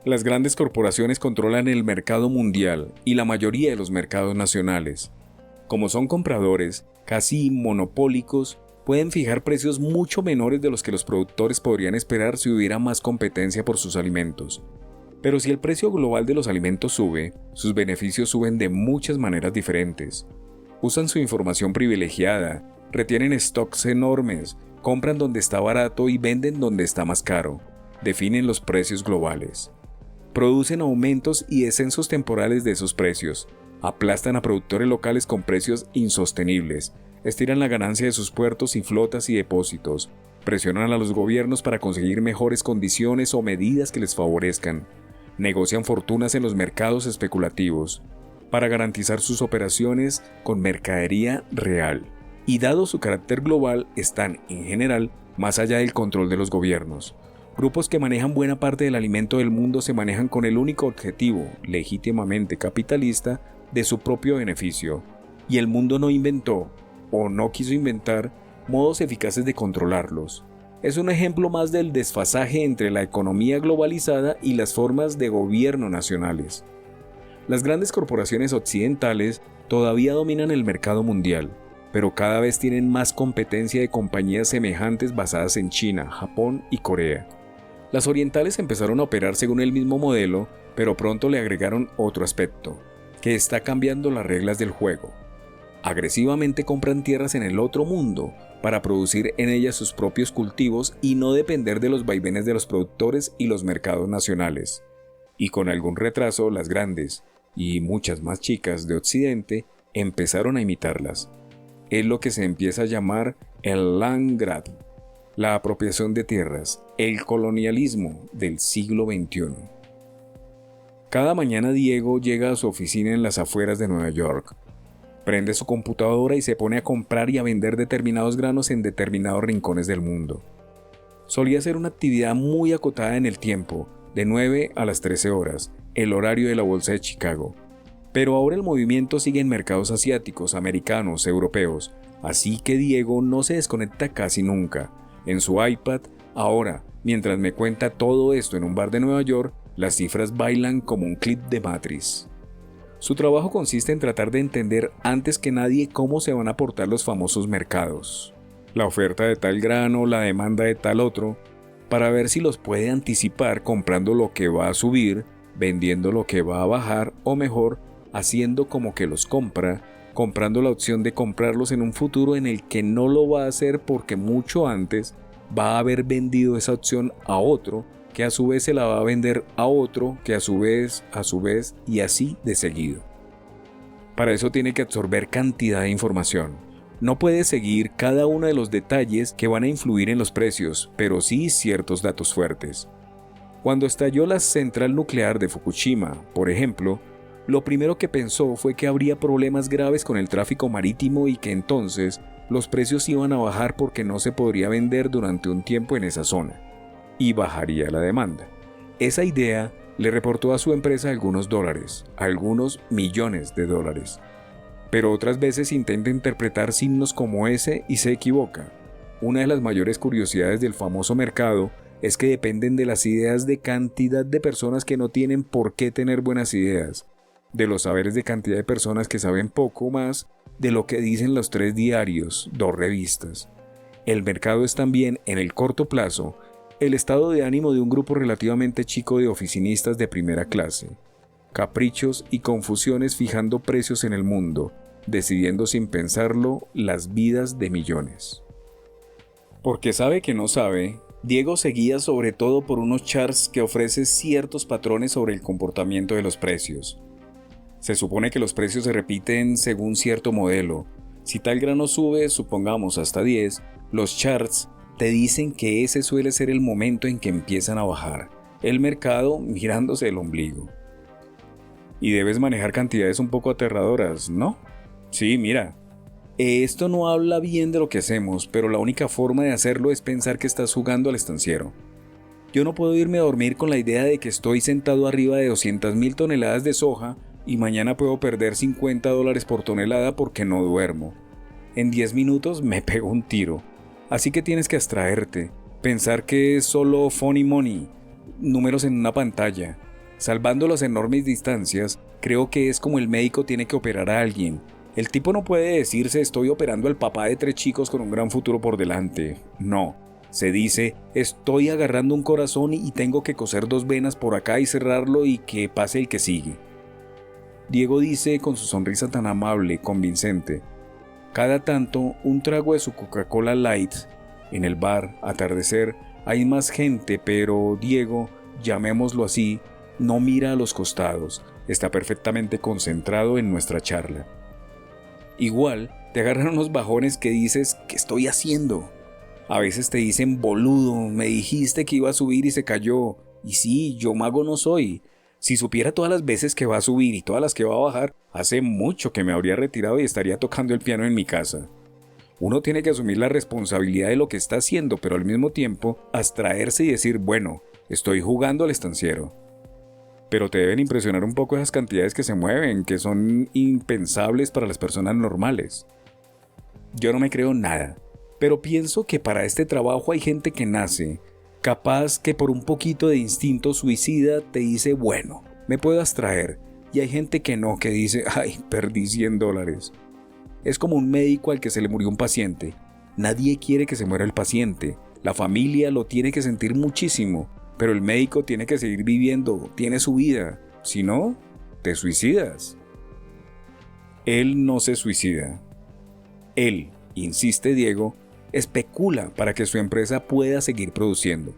Las grandes corporaciones controlan el mercado mundial y la mayoría de los mercados nacionales. Como son compradores, casi monopólicos, pueden fijar precios mucho menores de los que los productores podrían esperar si hubiera más competencia por sus alimentos. Pero si el precio global de los alimentos sube, sus beneficios suben de muchas maneras diferentes. Usan su información privilegiada, retienen stocks enormes, compran donde está barato y venden donde está más caro, definen los precios globales. Producen aumentos y descensos temporales de esos precios, aplastan a productores locales con precios insostenibles, estiran la ganancia de sus puertos y flotas y depósitos, presionan a los gobiernos para conseguir mejores condiciones o medidas que les favorezcan, negocian fortunas en los mercados especulativos, para garantizar sus operaciones con mercadería real. Y dado su carácter global, están, en general, más allá del control de los gobiernos. Grupos que manejan buena parte del alimento del mundo se manejan con el único objetivo, legítimamente capitalista, de su propio beneficio. Y el mundo no inventó, o no quiso inventar, modos eficaces de controlarlos. Es un ejemplo más del desfasaje entre la economía globalizada y las formas de gobierno nacionales. Las grandes corporaciones occidentales todavía dominan el mercado mundial, pero cada vez tienen más competencia de compañías semejantes basadas en China, Japón y Corea. Las orientales empezaron a operar según el mismo modelo, pero pronto le agregaron otro aspecto, que está cambiando las reglas del juego. Agresivamente compran tierras en el otro mundo para producir en ellas sus propios cultivos y no depender de los vaivenes de los productores y los mercados nacionales. Y con algún retraso, las grandes, y muchas más chicas de Occidente, empezaron a imitarlas. Es lo que se empieza a llamar el Landgrab, la apropiación de tierras, el colonialismo del siglo XXI. Cada mañana Diego llega a su oficina en las afueras de Nueva York. Prende su computadora y se pone a comprar y a vender determinados granos en determinados rincones del mundo. Solía ser una actividad muy acotada en el tiempo, de 9 a las 13 horas, el horario de la Bolsa de Chicago. Pero ahora el movimiento sigue en mercados asiáticos, americanos, europeos, así que Diego no se desconecta casi nunca. En su iPad, ahora, mientras me cuenta todo esto en un bar de Nueva York, las cifras bailan como un clip de Matrix. Su trabajo consiste en tratar de entender antes que nadie cómo se van a portar los famosos mercados, la oferta de tal grano, la demanda de tal otro, para ver si los puede anticipar comprando lo que va a subir, vendiendo lo que va a bajar o mejor, haciendo como que los compra, comprando la opción de comprarlos en un futuro en el que no lo va a hacer porque mucho antes va a haber vendido esa opción a otro, que a su vez se la va a vender a otro, que a su vez, y así de seguido. Para eso tiene que absorber cantidad de información. No puede seguir cada uno de los detalles que van a influir en los precios, pero sí ciertos datos fuertes. Cuando estalló la central nuclear de Fukushima, por ejemplo, lo primero que pensó fue que habría problemas graves con el tráfico marítimo y que entonces los precios iban a bajar porque no se podría vender durante un tiempo en esa zona, y bajaría la demanda. Esa idea le reportó a su empresa algunos dólares, algunos millones de dólares. Pero otras veces intenta interpretar signos como ese y se equivoca. Una de las mayores curiosidades del famoso mercado es que dependen de las ideas de cantidad de personas que no tienen por qué tener buenas ideas, de los saberes de cantidad de personas que saben poco más de lo que dicen los 3 diarios, 2 revistas. El mercado es también, en el corto plazo, el estado de ánimo de un grupo relativamente chico de oficinistas de primera clase. Caprichos y confusiones fijando precios en el mundo, decidiendo sin pensarlo las vidas de millones. Porque sabe que no sabe, Diego se guía sobre todo por unos charts que ofrecen ciertos patrones sobre el comportamiento de los precios. Se supone que los precios se repiten según cierto modelo. Si tal grano sube, supongamos hasta 10, los charts te dicen que ese suele ser el momento en que empiezan a bajar. El mercado mirándose el ombligo. Y debes manejar cantidades un poco aterradoras, ¿no? Sí, mira. Esto no habla bien de lo que hacemos, pero la única forma de hacerlo es pensar que estás jugando al estanciero. Yo no puedo irme a dormir con la idea de que estoy sentado arriba de 200.000 toneladas de soja y mañana puedo perder $50 por tonelada porque no duermo. En 10 minutos me pego un tiro. Así que tienes que abstraerte, pensar que es solo funny money, números en una pantalla. Salvando las enormes distancias, creo que es como el médico tiene que operar a alguien. El tipo no puede decirse estoy operando al papá de 3 chicos con un gran futuro por delante. No, se dice estoy agarrando un corazón y tengo que coser 2 venas por acá y cerrarlo y que pase el que sigue. Diego dice con su sonrisa tan amable, convincente. Cada tanto, un trago de su Coca-Cola Light. En el bar, atardecer, hay más gente, pero Diego, llamémoslo así, no mira a los costados, está perfectamente concentrado en nuestra charla. Igual, te agarran unos bajones que dices, ¿qué estoy haciendo? A veces te dicen, boludo, me dijiste que iba a subir y se cayó. Y sí, yo mago no soy. Si supiera todas las veces que va a subir y todas las que va a bajar, hace mucho que me habría retirado y estaría tocando el piano en mi casa. Uno tiene que asumir la responsabilidad de lo que está haciendo, pero al mismo tiempo abstraerse y decir, bueno, estoy jugando al estanciero. Pero te deben impresionar un poco esas cantidades que se mueven, que son impensables para las personas normales. Yo no me creo nada, pero pienso que para este trabajo hay gente que nace, capaz que por un poquito de instinto suicida te dice, bueno, me puedo abstraer. Y hay gente que no, que dice, ay, perdí $100. Es como un médico al que se le murió un paciente. Nadie quiere que se muera el paciente. La familia lo tiene que sentir muchísimo. Pero el médico tiene que seguir viviendo, tiene su vida. Si no, te suicidas. Él no se suicida. Él, insiste Diego, especula para que su empresa pueda seguir produciendo.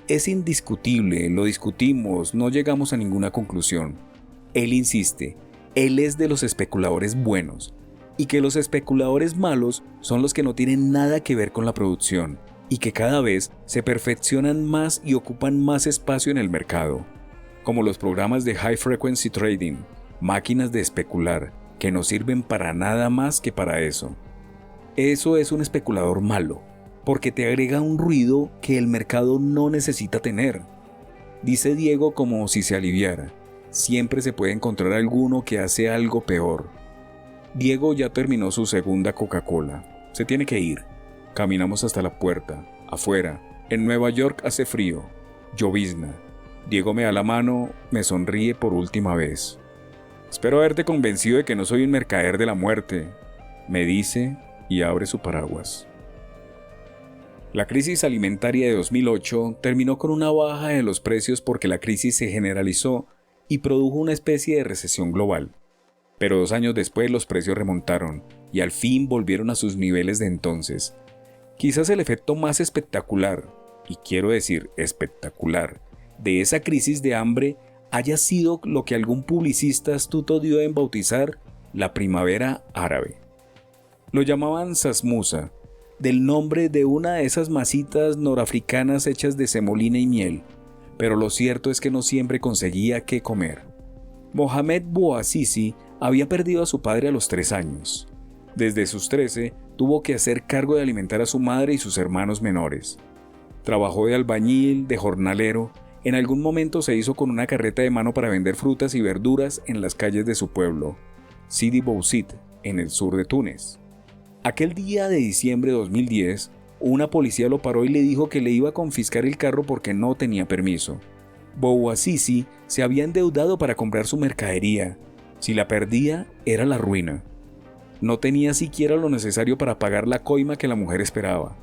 Es indiscutible, lo discutimos, no llegamos a ninguna conclusión. Él insiste, él es de los especuladores buenos, y que los especuladores malos son los que no tienen nada que ver con la producción, y que cada vez se perfeccionan más y ocupan más espacio en el mercado, como los programas de High Frequency Trading, máquinas de especular, que no sirven para nada más que para eso. Eso es un especulador malo, porque te agrega un ruido que el mercado no necesita tener. Dice Diego como si se aliviara. Siempre se puede encontrar alguno que hace algo peor. Diego ya terminó su segunda Coca-Cola. Se tiene que ir. Caminamos hasta la puerta. Afuera, en Nueva York hace frío. Llovizna. Diego me da la mano, me sonríe por última vez. Espero haberte convencido de que no soy un mercader de la muerte, me dice y abre su paraguas. La crisis alimentaria de 2008 terminó con una baja de los precios porque la crisis se generalizó y produjo una especie de recesión global. Pero 2 años después los precios remontaron y al fin volvieron a sus niveles de entonces. Quizás el efecto más espectacular, y quiero decir espectacular, de esa crisis de hambre haya sido lo que algún publicista astuto dio en bautizar la primavera árabe. Lo llamaban sasmusa, del nombre de una de esas masitas norafricanas hechas de semolina y miel, pero lo cierto es que no siempre conseguía qué comer. Mohamed Bouazizi había perdido a su padre a los 3 años. Desde sus 13 tuvo que hacer cargo de alimentar a su madre y sus hermanos menores. Trabajó de albañil, de jornalero, en algún momento se hizo con una carreta de mano para vender frutas y verduras en las calles de su pueblo, Sidi Bouzid, en el sur de Túnez. Aquel día de diciembre de 2010, una policía lo paró y le dijo que le iba a confiscar el carro porque no tenía permiso. Bouazizi se había endeudado para comprar su mercadería. Si la perdía, era la ruina. No tenía siquiera lo necesario para pagar la coima que la mujer esperaba.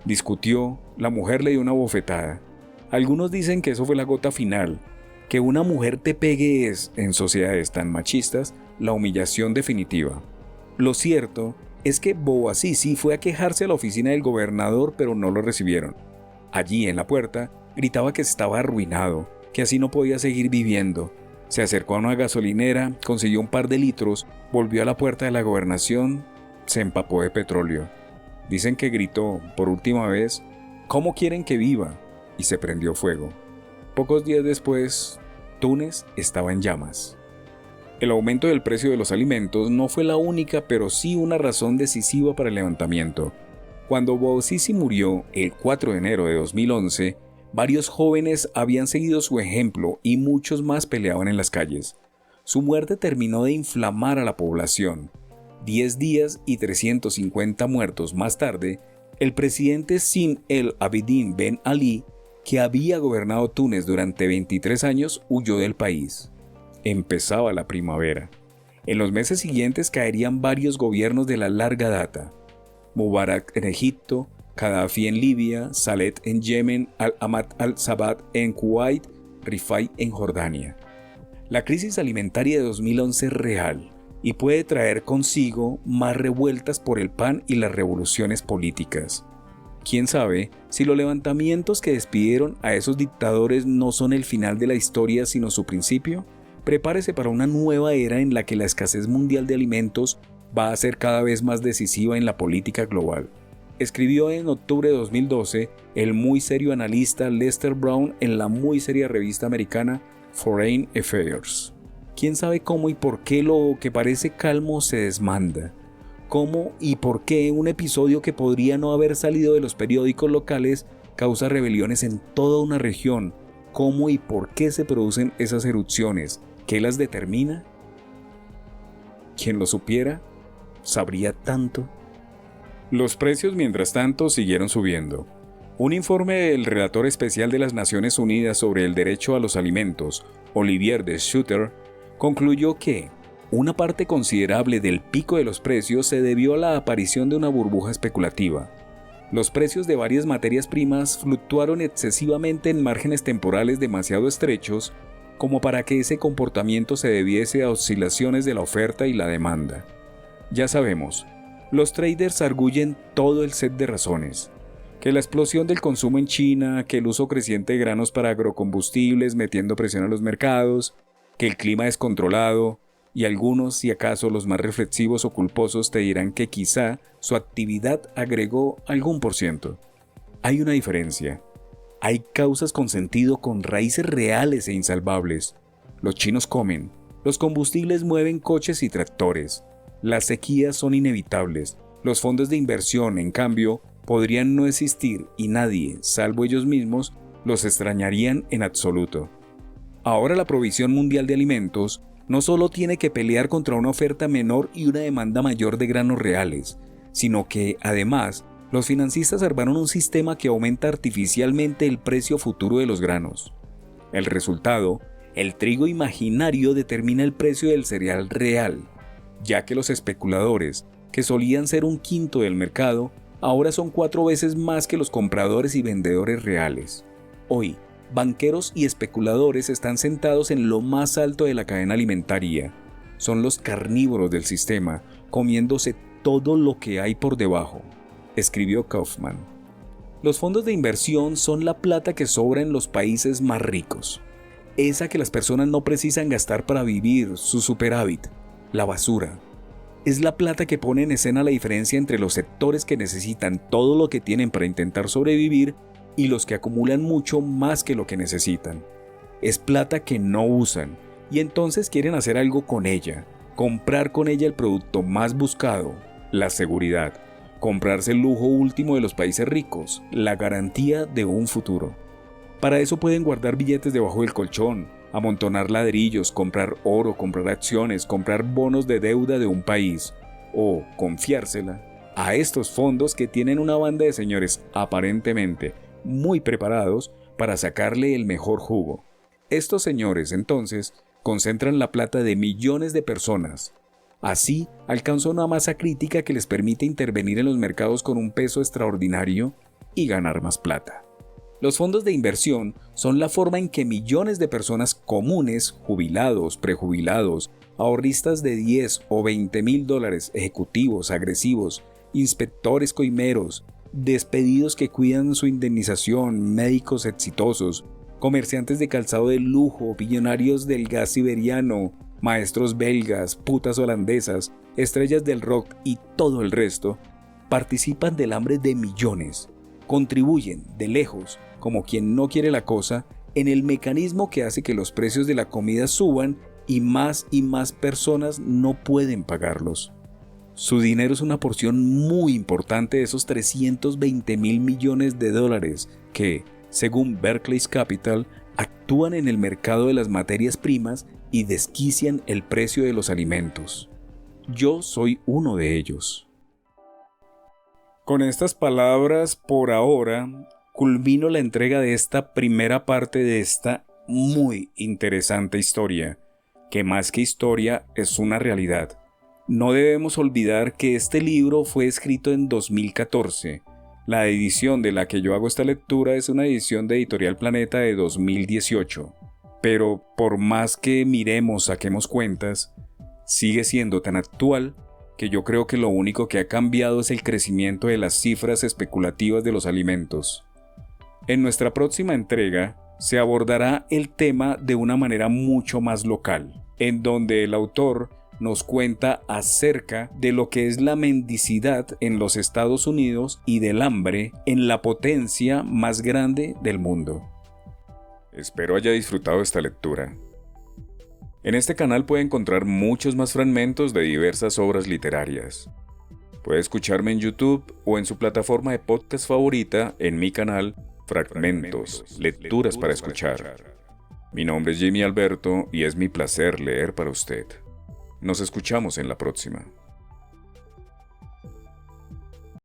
Discutió, la mujer le dio una bofetada. Algunos dicen que eso fue la gota final. Que una mujer te pegue es, en sociedades tan machistas, la humillación definitiva. Lo cierto es que Bouazizi fue a quejarse a la oficina del gobernador, pero no lo recibieron. Allí, en la puerta, gritaba que estaba arruinado, que así no podía seguir viviendo. Se acercó a una gasolinera, consiguió un par de litros, volvió a la puerta de la gobernación, se empapó de petróleo. Dicen que gritó, por última vez, ¿cómo quieren que viva? Y se prendió fuego. Pocos días después, Túnez estaba en llamas. El aumento del precio de los alimentos no fue la única, pero sí una razón decisiva para el levantamiento. Cuando Bouazizi murió el 4 de enero de 2011, varios jóvenes habían seguido su ejemplo y muchos más peleaban en las calles. Su muerte terminó de inflamar a la población. 10 días y 350 muertos más tarde, el presidente Zine El Abidine Ben Ali, que había gobernado Túnez durante 23 años, huyó del país. Empezaba la primavera. En los meses siguientes caerían varios gobiernos de la larga data. Mubarak en Egipto, Gaddafi en Libia, Saleh en Yemen, Al-Ahmad al-Sabah en Kuwait, Rifai en Jordania. La crisis alimentaria de 2011 es real y puede traer consigo más revueltas por el pan y las revoluciones políticas. ¿Quién sabe si los levantamientos que despidieron a esos dictadores no son el final de la historia sino su principio? Prepárese para una nueva era en la que la escasez mundial de alimentos va a ser cada vez más decisiva en la política global. Escribió en octubre de 2012 el muy serio analista Lester Brown en la muy seria revista americana Foreign Affairs. ¿Quién sabe cómo y por qué lo que parece calmo se desmanda? ¿Cómo y por qué un episodio que podría no haber salido de los periódicos locales causa rebeliones en toda una región? ¿Cómo y por qué se producen esas erupciones? ¿Qué las determina? Quien lo supiera, sabría tanto. Los precios, mientras tanto, siguieron subiendo. Un informe del relator especial de las Naciones Unidas sobre el derecho a los alimentos, Olivier de Schutter, concluyó que una parte considerable del pico de los precios se debió a la aparición de una burbuja especulativa. Los precios de varias materias primas fluctuaron excesivamente en márgenes temporales demasiado estrechos como para que ese comportamiento se debiese a oscilaciones de la oferta y la demanda. Ya sabemos, los traders arguyen todo el set de razones, que la explosión del consumo en China, que el uso creciente de granos para agrocombustibles metiendo presión a los mercados, que el clima descontrolado, y algunos, si acaso los más reflexivos o culposos, te dirán que quizá su actividad agregó algún %. Hay una diferencia. Hay causas con sentido, con raíces reales e insalvables. Los chinos comen, los combustibles mueven coches y tractores, las sequías son inevitables, los fondos de inversión, en cambio, podrían no existir y nadie, salvo ellos mismos, los extrañarían en absoluto. Ahora la provisión mundial de alimentos no solo tiene que pelear contra una oferta menor y una demanda mayor de granos reales, sino que, además, los financistas armaron un sistema que aumenta artificialmente el precio futuro de los granos. El resultado, el trigo imaginario determina el precio del cereal real, ya que los especuladores, que solían ser 1/5 del mercado, ahora son 4 veces más que los compradores y vendedores reales. Hoy, banqueros y especuladores están sentados en lo más alto de la cadena alimentaria. Son los carnívoros del sistema, comiéndose todo lo que hay por debajo. escribió Kaufman. Los fondos de inversión son la plata que sobra en los países más ricos. Esa que las personas no precisan gastar para vivir, su superávit, la basura. Es la plata que pone en escena la diferencia entre los sectores que necesitan todo lo que tienen para intentar sobrevivir y los que acumulan mucho más que lo que necesitan. Es plata que no usan y entonces quieren hacer algo con ella, comprar con ella el producto más buscado, la seguridad, comprarse el lujo último de los países ricos, la garantía de un futuro. Para eso pueden guardar billetes debajo del colchón, amontonar ladrillos, comprar oro, comprar acciones, comprar bonos de deuda de un país o confiársela a estos fondos que tienen una banda de señores aparentemente muy preparados para sacarle el mejor jugo. Estos señores, entonces, concentran la plata de millones de personas. Así, alcanzan una masa crítica que les permite intervenir en los mercados con un peso extraordinario y ganar más plata. Los fondos de inversión son la forma en que millones de personas comunes, jubilados, prejubilados, ahorristas de 10 o 20 mil dólares, ejecutivos, agresivos, inspectores coimeros, despedidos que cuidan su indemnización, médicos exitosos, comerciantes de calzado de lujo, billonarios del gas siberiano, maestros belgas, putas holandesas, estrellas del rock y todo el resto, participan del hambre de millones. Contribuyen, de lejos, como quien no quiere la cosa, en el mecanismo que hace que los precios de la comida suban y más personas no pueden pagarlos. Su dinero es una porción muy importante de esos 320 mil millones de dólares que, según Barclays Capital, actúan en el mercado de las materias primas y desquician el precio de los alimentos. Yo soy uno de ellos. Con estas palabras, por ahora, culmino la entrega de esta primera parte de esta muy interesante historia, que más que historia es una realidad. No debemos olvidar que este libro fue escrito en 2014. La edición de la que yo hago esta lectura es una edición de Editorial Planeta de 2018. Pero por más que miremos, saquemos cuentas, sigue siendo tan actual que yo creo que lo único que ha cambiado es el crecimiento de las cifras especulativas de los alimentos. En nuestra próxima entrega se abordará el tema de una manera mucho más local, en donde el autor nos cuenta acerca de lo que es la mendicidad en los Estados Unidos y del hambre en la potencia más grande del mundo. Espero haya disfrutado esta lectura. En este canal puede encontrar muchos más fragmentos de diversas obras literarias. Puede escucharme en YouTube o en su plataforma de podcast favorita en mi canal Fragmentos, Lecturas para Escuchar. Mi nombre es Jimmy Alberto y es mi placer leer para usted. Nos escuchamos en la próxima.